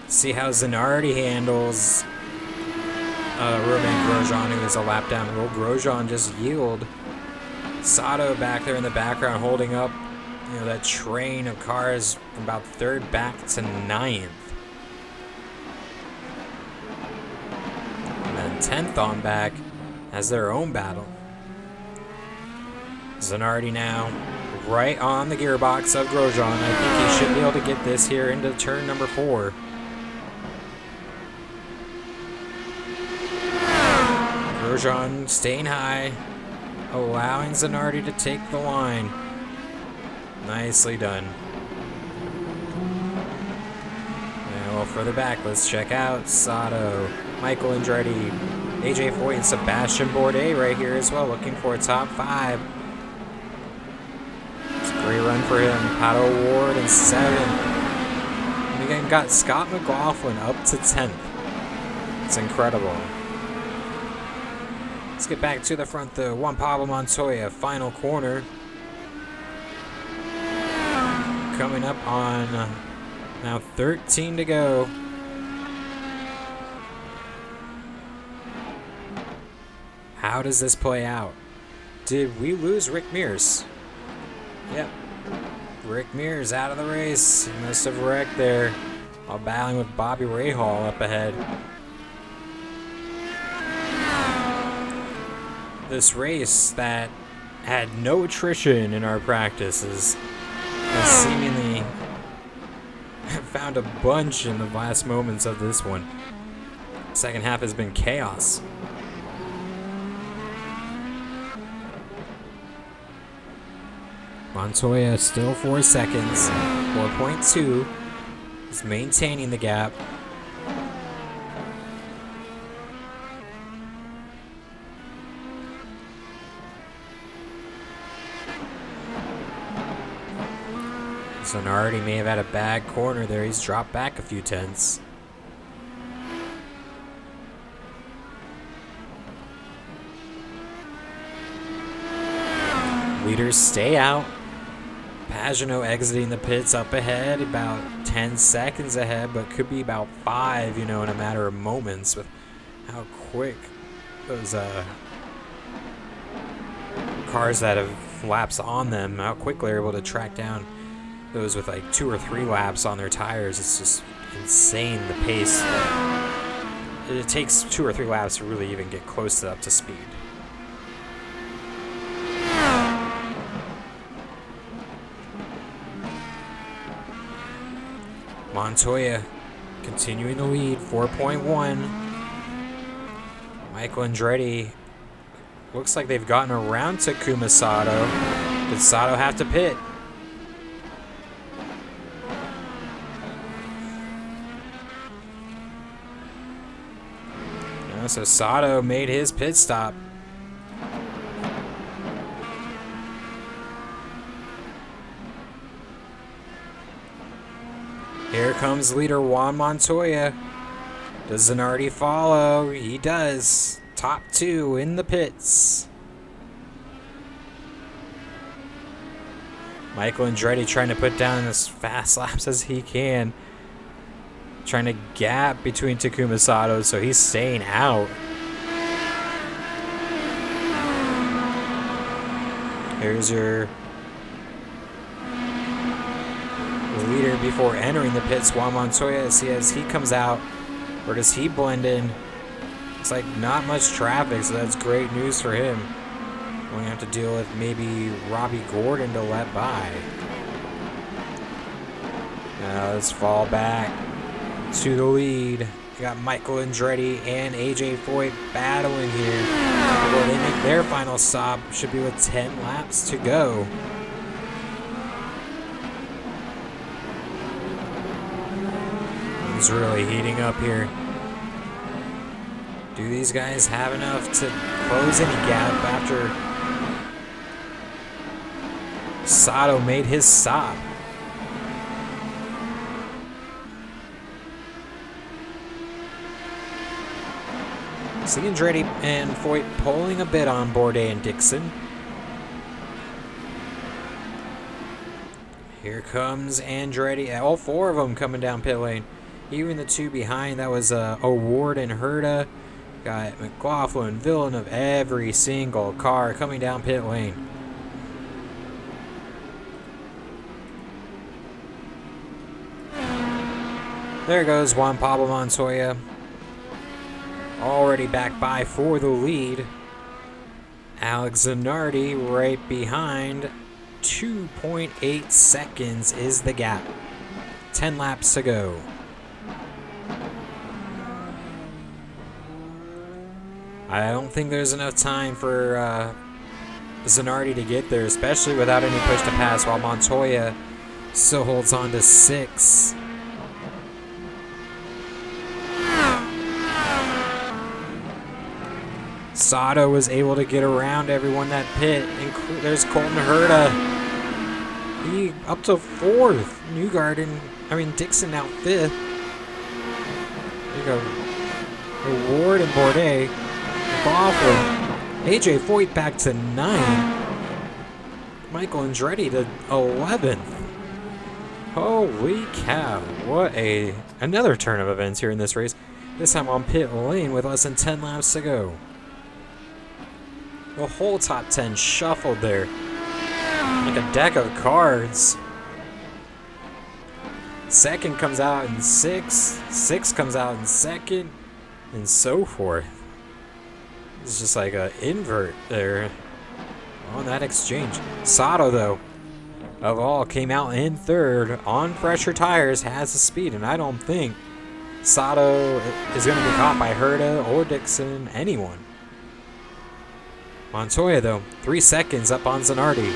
See how Zanardi handles Romain Grosjean, who is a lap down. Will Grosjean just yield? Sato back there in the background holding up, that train of cars from about third back to 9th. And then 10th on back has their own battle. Zanardi now right on the gearbox of Grosjean. I think he should be able to get this here into turn number 4. Grosjean staying high, allowing Zanardi to take the line. Nicely done. And well, further back, let's check out Sato, Michael Andretti, AJ Foyt, and Sebastian Bourdais right here as well, looking for a top 5. It's a great run for him. Pato Ward in 7th. And again, got Scott McLaughlin up to 10th. It's incredible. Let's get back to the front, the Juan Pablo Montoya final corner. Coming up on now 13 to go. How does this play out? Did we lose Rick Mears? Yep. Rick Mears out of the race. He must have wrecked there while battling with Bobby Rahal up ahead. This race that had no attrition in our practices has seemingly found a bunch in the last moments of this one. Second half has been chaos. Montoya still 4 seconds, 4.2. He's maintaining the gap. Zanardi may have had a bad corner there. He's dropped back a few tenths. Leaders stay out. Pagenaud exiting the pits up ahead, about 10 seconds ahead, but could be about 5, in a matter of moments with how quick those cars that have laps on them, how quickly they're able to track down those with like 2 or 3 laps on their tires. It's just insane, the pace. It takes 2 or 3 laps to really even get close to up to speed. Montoya continuing the lead, 4.1. Michael Andretti looks like they've gotten around Takuma Sato. Did Sato have to pit? No, so Sato made his pit stop. Here comes leader Juan Montoya. Does Zanardi follow? He does. Top 2 in the pits. Michael Andretti trying to put down as fast laps as he can. Trying to gap between Takuma Sato, so he's staying out. Here's your leader before entering the pits, Juan Montoya. As he comes out, or does he blend in? It's like not much traffic, so that's great news for him. We're gonna have to deal with maybe Robbie Gordon to let by. Now let's fall back to the lead. We got Michael Andretti and AJ Foyt battling here. Before they make their final stop, should be with 10 laps to go. It's really heating up here. Do these guys have enough to close any gap after Sato made his stop? See Andretti and Foyt pulling a bit on Bourdais and Dixon. Here comes Andretti. All 4 of them coming down pit lane. Even the 2 behind, that was O'Ward and Herta. Got McLaughlin, Villeneuve, every single car coming down pit lane. There goes Juan Pablo Montoya. Already back by for the lead. Alex Zanardi right behind. 2.8 seconds is the gap. 10 laps to go. I don't think there's enough time for Zanardi to get there, especially without any push to pass, while Montoya still holds on to 6. Sato was able to get around everyone that pit. There's Colton Herta. He up to 4th. Dixon now 5th. There you go. Ward and Bourdais. McLaughlin. AJ Foyt back to 9th. Michael Andretti to 11th. Holy cow. What another turn of events here in this race. This time on pit lane with less than 10 laps to go. The whole top 10 shuffled there. Like a deck of cards. 2nd comes out in 6th. 6th comes out in 2nd. And so forth. It's just like an invert there on that exchange. Sato, though, of all, came out in 3rd on fresher tires, has the speed, and I don't think Sato is going to be caught by Herta or Dixon, anyone. Montoya, though, 3 seconds up on Zanardi.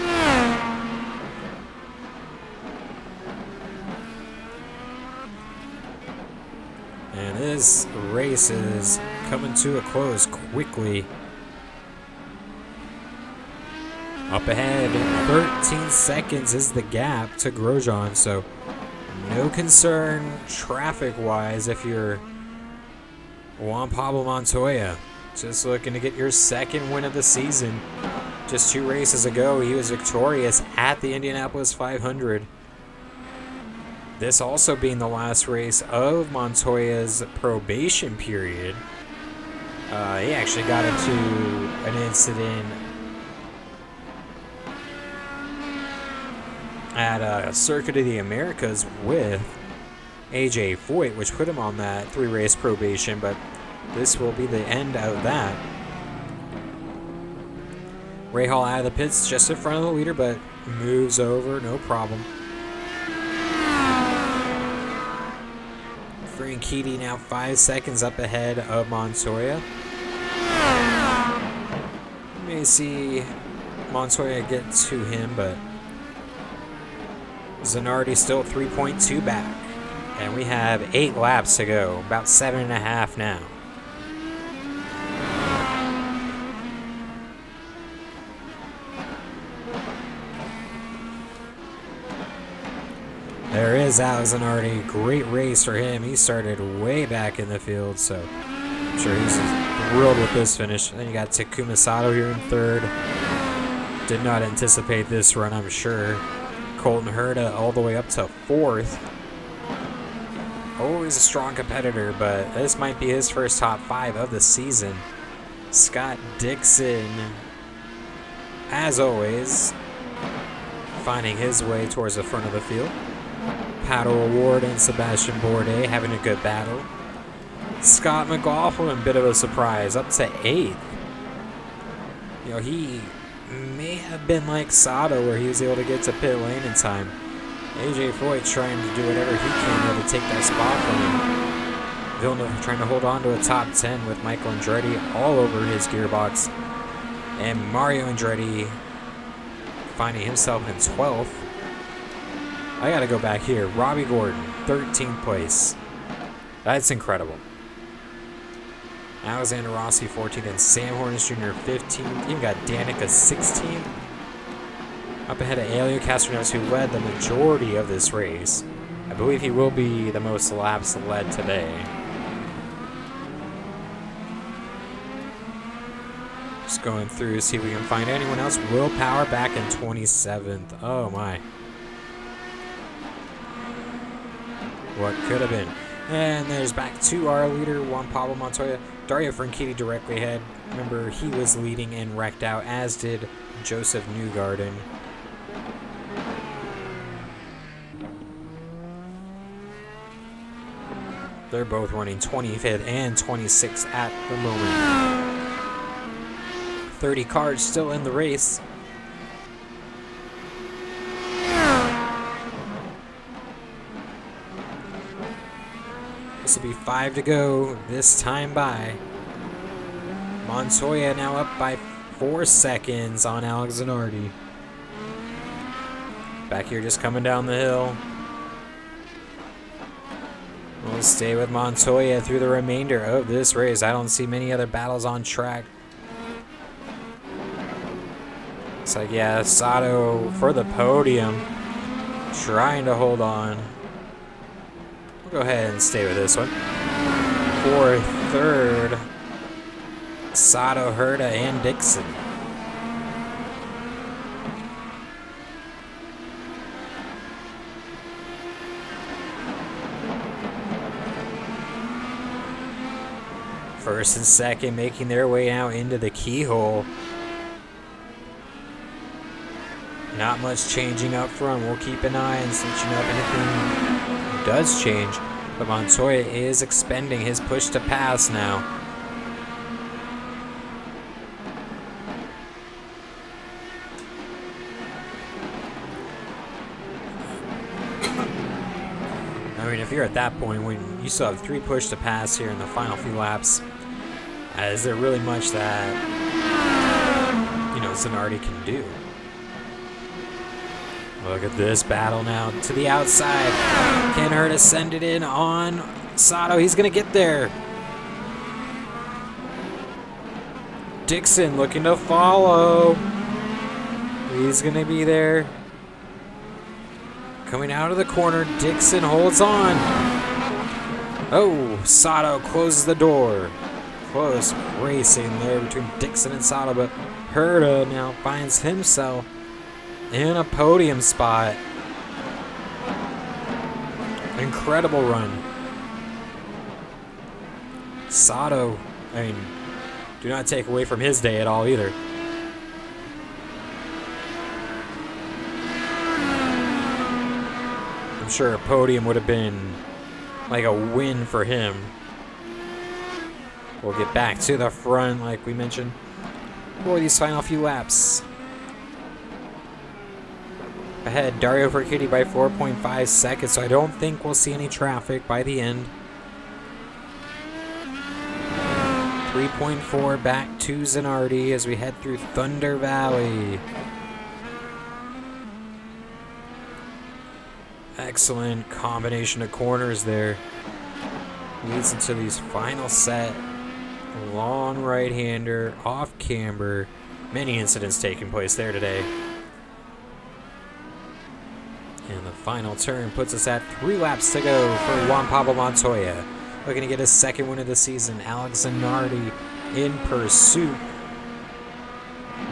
And this race is coming to a close quickly. Up ahead, 13 seconds is the gap to Grosjean, so no concern traffic-wise if you're Juan Pablo Montoya. Just looking to get your 2nd win of the season. Just 2 races ago, he was victorious at the Indianapolis 500. This also being the last race of Montoya's probation period. He actually got into an incident at Circuit of the Americas with AJ Foyt, which put him on that 3-race probation, but this will be the end of that. Ray Hall out of the pits just in front of the leader, but moves over, no problem. Franchitti now 5 seconds up ahead of Montoya. You may see Montoya get to him, but Zanardi still 3.2 back. And we have 8 laps to go, about 7.5 now. There is Alex Zanardi. Great race for him. He started way back in the field, so I'm sure he's thrilled with this finish. And then you got Takuma Sato here in third. Did not anticipate this run, I'm sure. Colton Herta all the way up to fourth. Always a strong competitor, but this might be his first top 5 of the season. Scott Dixon, as always, finding his way towards the front of the field. Pato Award and Sebastian Bourdais having a good battle. Scott McLaughlin, bit of a surprise, up to 8th. You know, he may have been like Sato, where he was able to get to pit lane in time. AJ Foyt trying to do whatever he can to take that spot from him. Villeneuve trying to hold on to a top 10 with Michael Andretti all over his gearbox. And Mario Andretti finding himself in 12th. I gotta go back here. Robbie Gordon, 13th place. That's incredible. Alexander Rossi, 14th, and Sam Hornish Jr., 15th. Even got Danica, 16th. Up ahead of Elio Castroneves, who led the majority of this race. I believe he will be the most laps led today. Just going through, see if we can find anyone else. Will Power back in 27th. Oh my. What could have been. And there's back to our leader, Juan Pablo Montoya. Dario Franchitti directly ahead. Remember, he was leading and wrecked out, as did Joseph Newgarden. They're both running 25th and 26th at the moment. 30 cars still in the race. This will be 5 to go this time by. Montoya now up by 4 seconds on Alex Zanardi. Back here just coming down the hill. We'll stay with Montoya through the remainder of this race. I don't see many other battles on track. It's like, yeah, Sato for the podium. Trying to hold on. We'll go ahead and stay with this one. For third, Sato, Herta, and Dixon. First and second making their way out into the keyhole. Not much changing up front. We'll keep an eye and switching up anything does change. But Montoya is expending his push to pass now. I mean, if you're at that point when you still have 3 push to pass here in the final few laps, is there really much that, you know, Zanardi can do? Look at this battle now to the outside. Can Herta send it in on Sato? He's going to get there. Dixon looking to follow. He's going to be there. Coming out of the corner, Dixon holds on. Oh, Sato closes the door. Close racing there between Dixon and Sato, but Herta now finds himself in a podium spot. Incredible run. Sato, I mean, do not take away from his day at all either. I'm sure a podium would have been like a win for him. We'll get back to the front like we mentioned for these final few laps. Ahead, Dario Franchitti by 4.5 seconds, so I don't think we'll see any traffic by the end. 3.4 back to Zanardi as we head through Thunder Valley. Excellent combination of corners there. Leads into these final set. Long right-hander, off camber. Many incidents taking place there today. And the final turn puts us at 3 laps to go for Juan Pablo Montoya. Looking to get his second win of the season. Alex Zanardi in pursuit.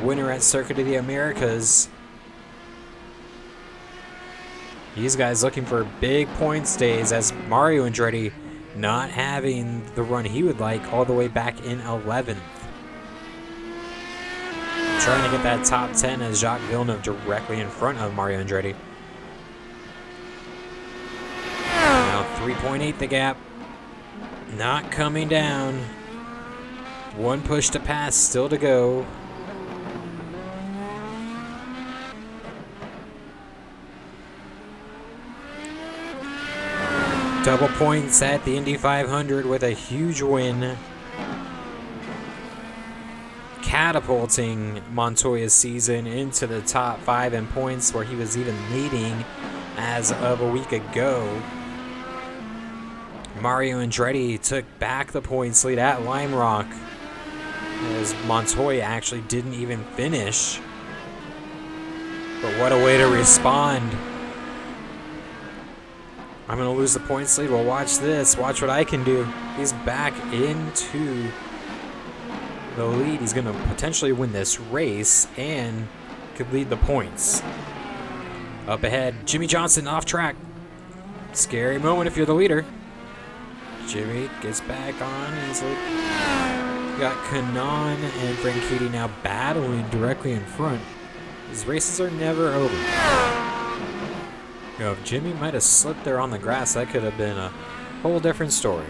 Winner at Circuit of the Americas. These guys looking for big points days as Mario Andretti not having the run he would like all the way back in 11th. Trying to get that top 10 as Jacques Villeneuve directly in front of Mario Andretti. Now 3.8 the gap. Not coming down. One push to pass, still to go. Double points at the Indy 500 with a huge win. Catapulting Montoya's season into the top 5 in points where he was even leading as of a week ago. Mario Andretti took back the points lead at Lime Rock as Montoya actually didn't even finish. But what a way to respond. I'm going to lose the points lead. Well, watch this. Watch what I can do. He's back into the lead. He's going to potentially win this race and could lead the points. Up ahead, Jimmy Johnson off track. Scary moment if you're the leader. Jimmy gets back on. He's like, got Kanan and Franchitti now battling directly in front. These races are never over. You know, if Jimmy might have slipped there on the grass, that could have been a whole different story.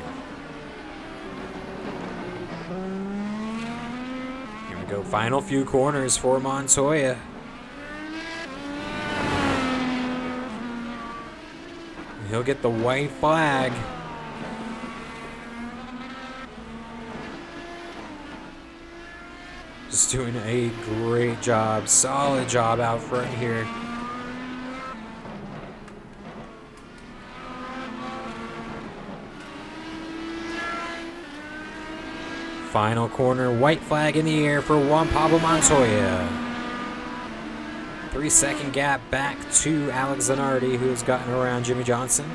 Here we go, final few corners for Montoya. He'll get the white flag. Just doing a great job, solid job out front here. Final corner, white flag in the air for Juan Pablo Montoya. 3-second gap back to Alex Zanardi, who has gotten around Jimmy Johnson.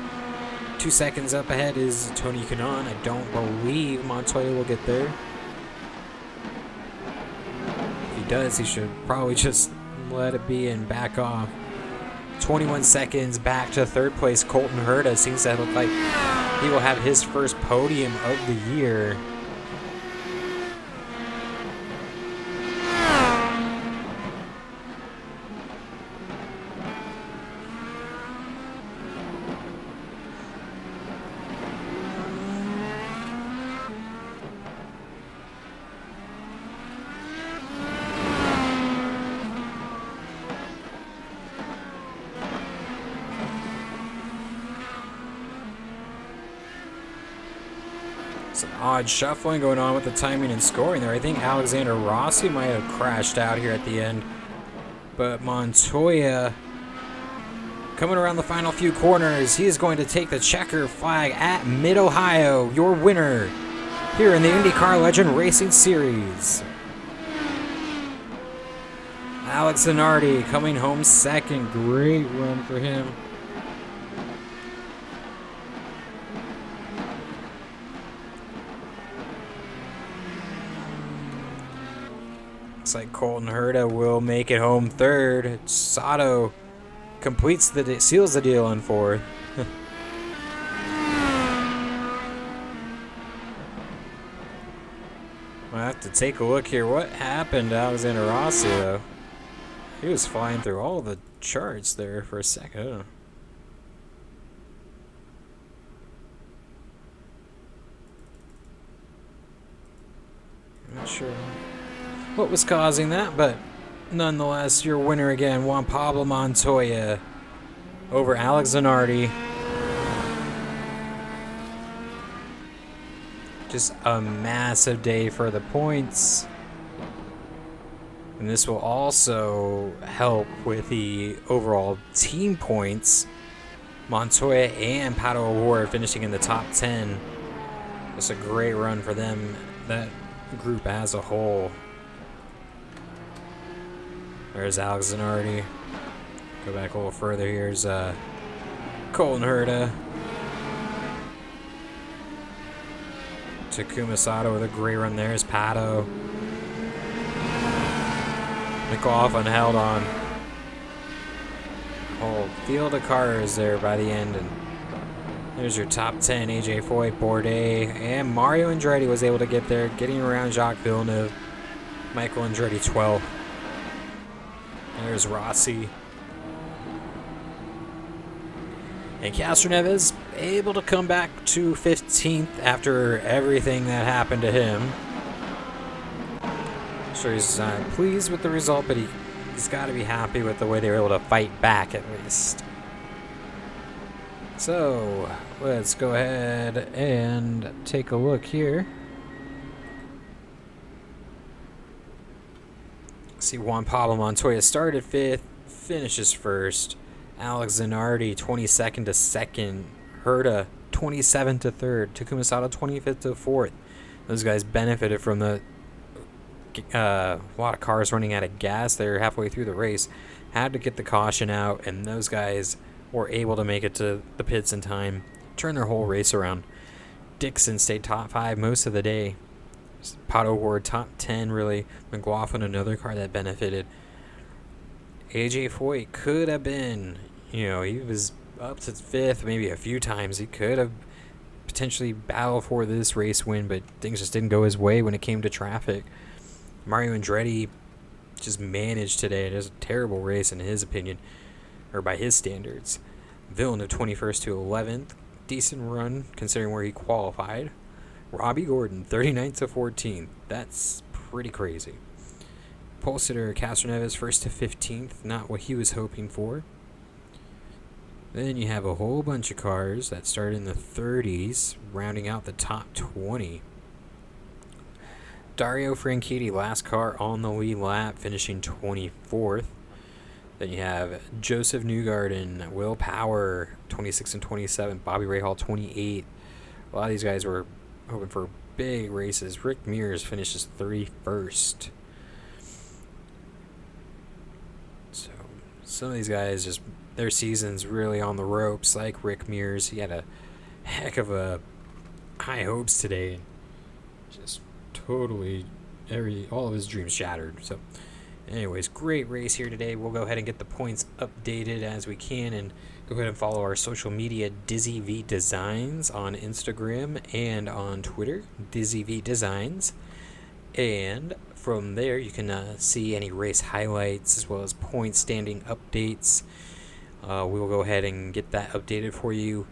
2 seconds up ahead is Tony Kanaan. I don't believe Montoya will get there. If he does, he should probably just let it be and back off. 21 seconds back to third place. Colton Herta seems to look like he will have his first podium of the year. Some odd shuffling going on with the timing and scoring there. I think Alexander Rossi might have crashed out here at the end. But Montoya coming around the final few corners. He is going to take the checker flag at Mid-Ohio. Your winner here in the IndyCar Legend Racing Series. Alex Zanardi coming home second. Great run for him. Looks like Colton Herta will make it home third. Sato completes seals the deal in fourth. I'll have to take a look here. What happened to Alexander Rossi, though? He was flying through all the charts there for a second. Oh. Not sure what was causing that, but nonetheless, your winner again, Juan Pablo Montoya over Alex Zanardi. Just a massive day for the points. And this will also help with the overall team points. Montoya and Pato O'Ward finishing in the top 10. It's a great run for them, that group as a whole. There's Alex Zanardi. Go back a little further. Here's Colton Herta. Takuma Sato with a great run. There's Pato. McLaughlin held on. Whole field of cars there by the end. And there's your top 10. AJ Foyt, Bourdais, and Mario Andretti was able to get there, getting around Jacques Villeneuve. Michael Andretti 12th. There's Rossi. And Castroneves able to come back to 15th after everything that happened to him. So he's pleased with the result, but he's got to be happy with the way they were able to fight back at least. So let's go ahead and take a look here. See, Juan Pablo Montoya started 5th, finishes 1st. Alex Zanardi 22nd to 2nd. Herta 27th to 3rd. Takuma Sato 25th to 4th. Those guys benefited from the a lot of cars running out of gas there halfway through the race. Had to get the caution out, and those guys were able to make it to the pits in time, turn their whole race around. Dixon stayed top 5 most of the day. Pato O'Ward top 10, really. McLaughlin, another car that benefited. AJ Foyt could have been, he was up to 5th maybe a few times. He could have potentially battled for this race win, but things just didn't go his way when it came to traffic. Mario Andretti just managed today. It was a terrible race in his opinion, or by his standards. Villeneuve 21st to 11th. Decent run considering where he qualified. Robbie Gordon 39th to 14th. That's pretty crazy. Pole sitter Castroneves 1st to 15th. Not what he was hoping for. Then you have a whole bunch of cars that start in the 30s, rounding out the top 20. Dario Franchitti, last car on the lead lap, finishing 24th. Then you have Joseph Newgarden, Will Power, 26 and 27. Bobby Rahal, 28. A lot of these guys were hoping for big races. Rick Mears finishes 31st. So some of these guys, just their season's really on the ropes, like Rick Mears. He had a heck of a high hopes today. Just totally all of his dreams shattered. So anyways, great race here today. We'll go ahead and get the points updated as we can, and go ahead and follow our social media, Dizzy V Designs, on Instagram and on Twitter, Dizzy V Designs. And from there you can see any race highlights as well as point standing updates. We will go ahead and get that updated for you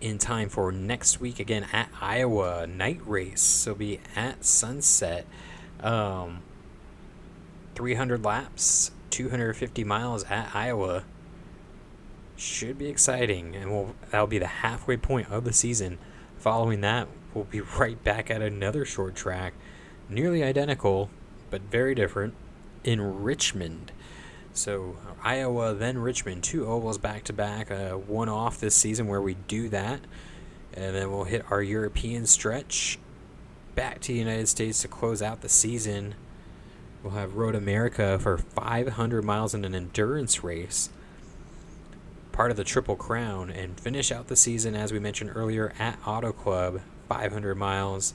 in time for next week, again at Iowa night race. So it'll be at sunset. 300 laps, 250 miles at Iowa. Should be exciting, and that'll be the halfway point of the season. Following that, we'll be right back at another short track, nearly identical but very different, in Richmond. So Iowa, then Richmond, 2 ovals back to back, one off this season where we do that, and then we'll hit our European stretch back to the United States to close out the season. We'll have Road America for 500 miles in an endurance race, part of the Triple Crown, and finish out the season, as we mentioned earlier, at Auto Club, 500 miles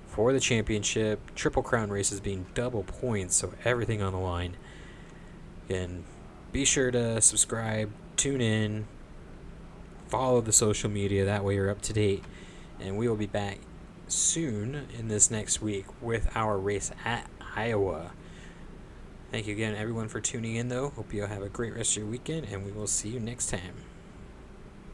for the championship. Triple Crown races being double points, so everything on the line. And be sure to subscribe, tune in, follow the social media, that way you're up to date. And we will be back soon in this next week with our race at Iowa. Thank you again, everyone, for tuning in, though. Hope you have a great rest of your weekend, and we will see you next time.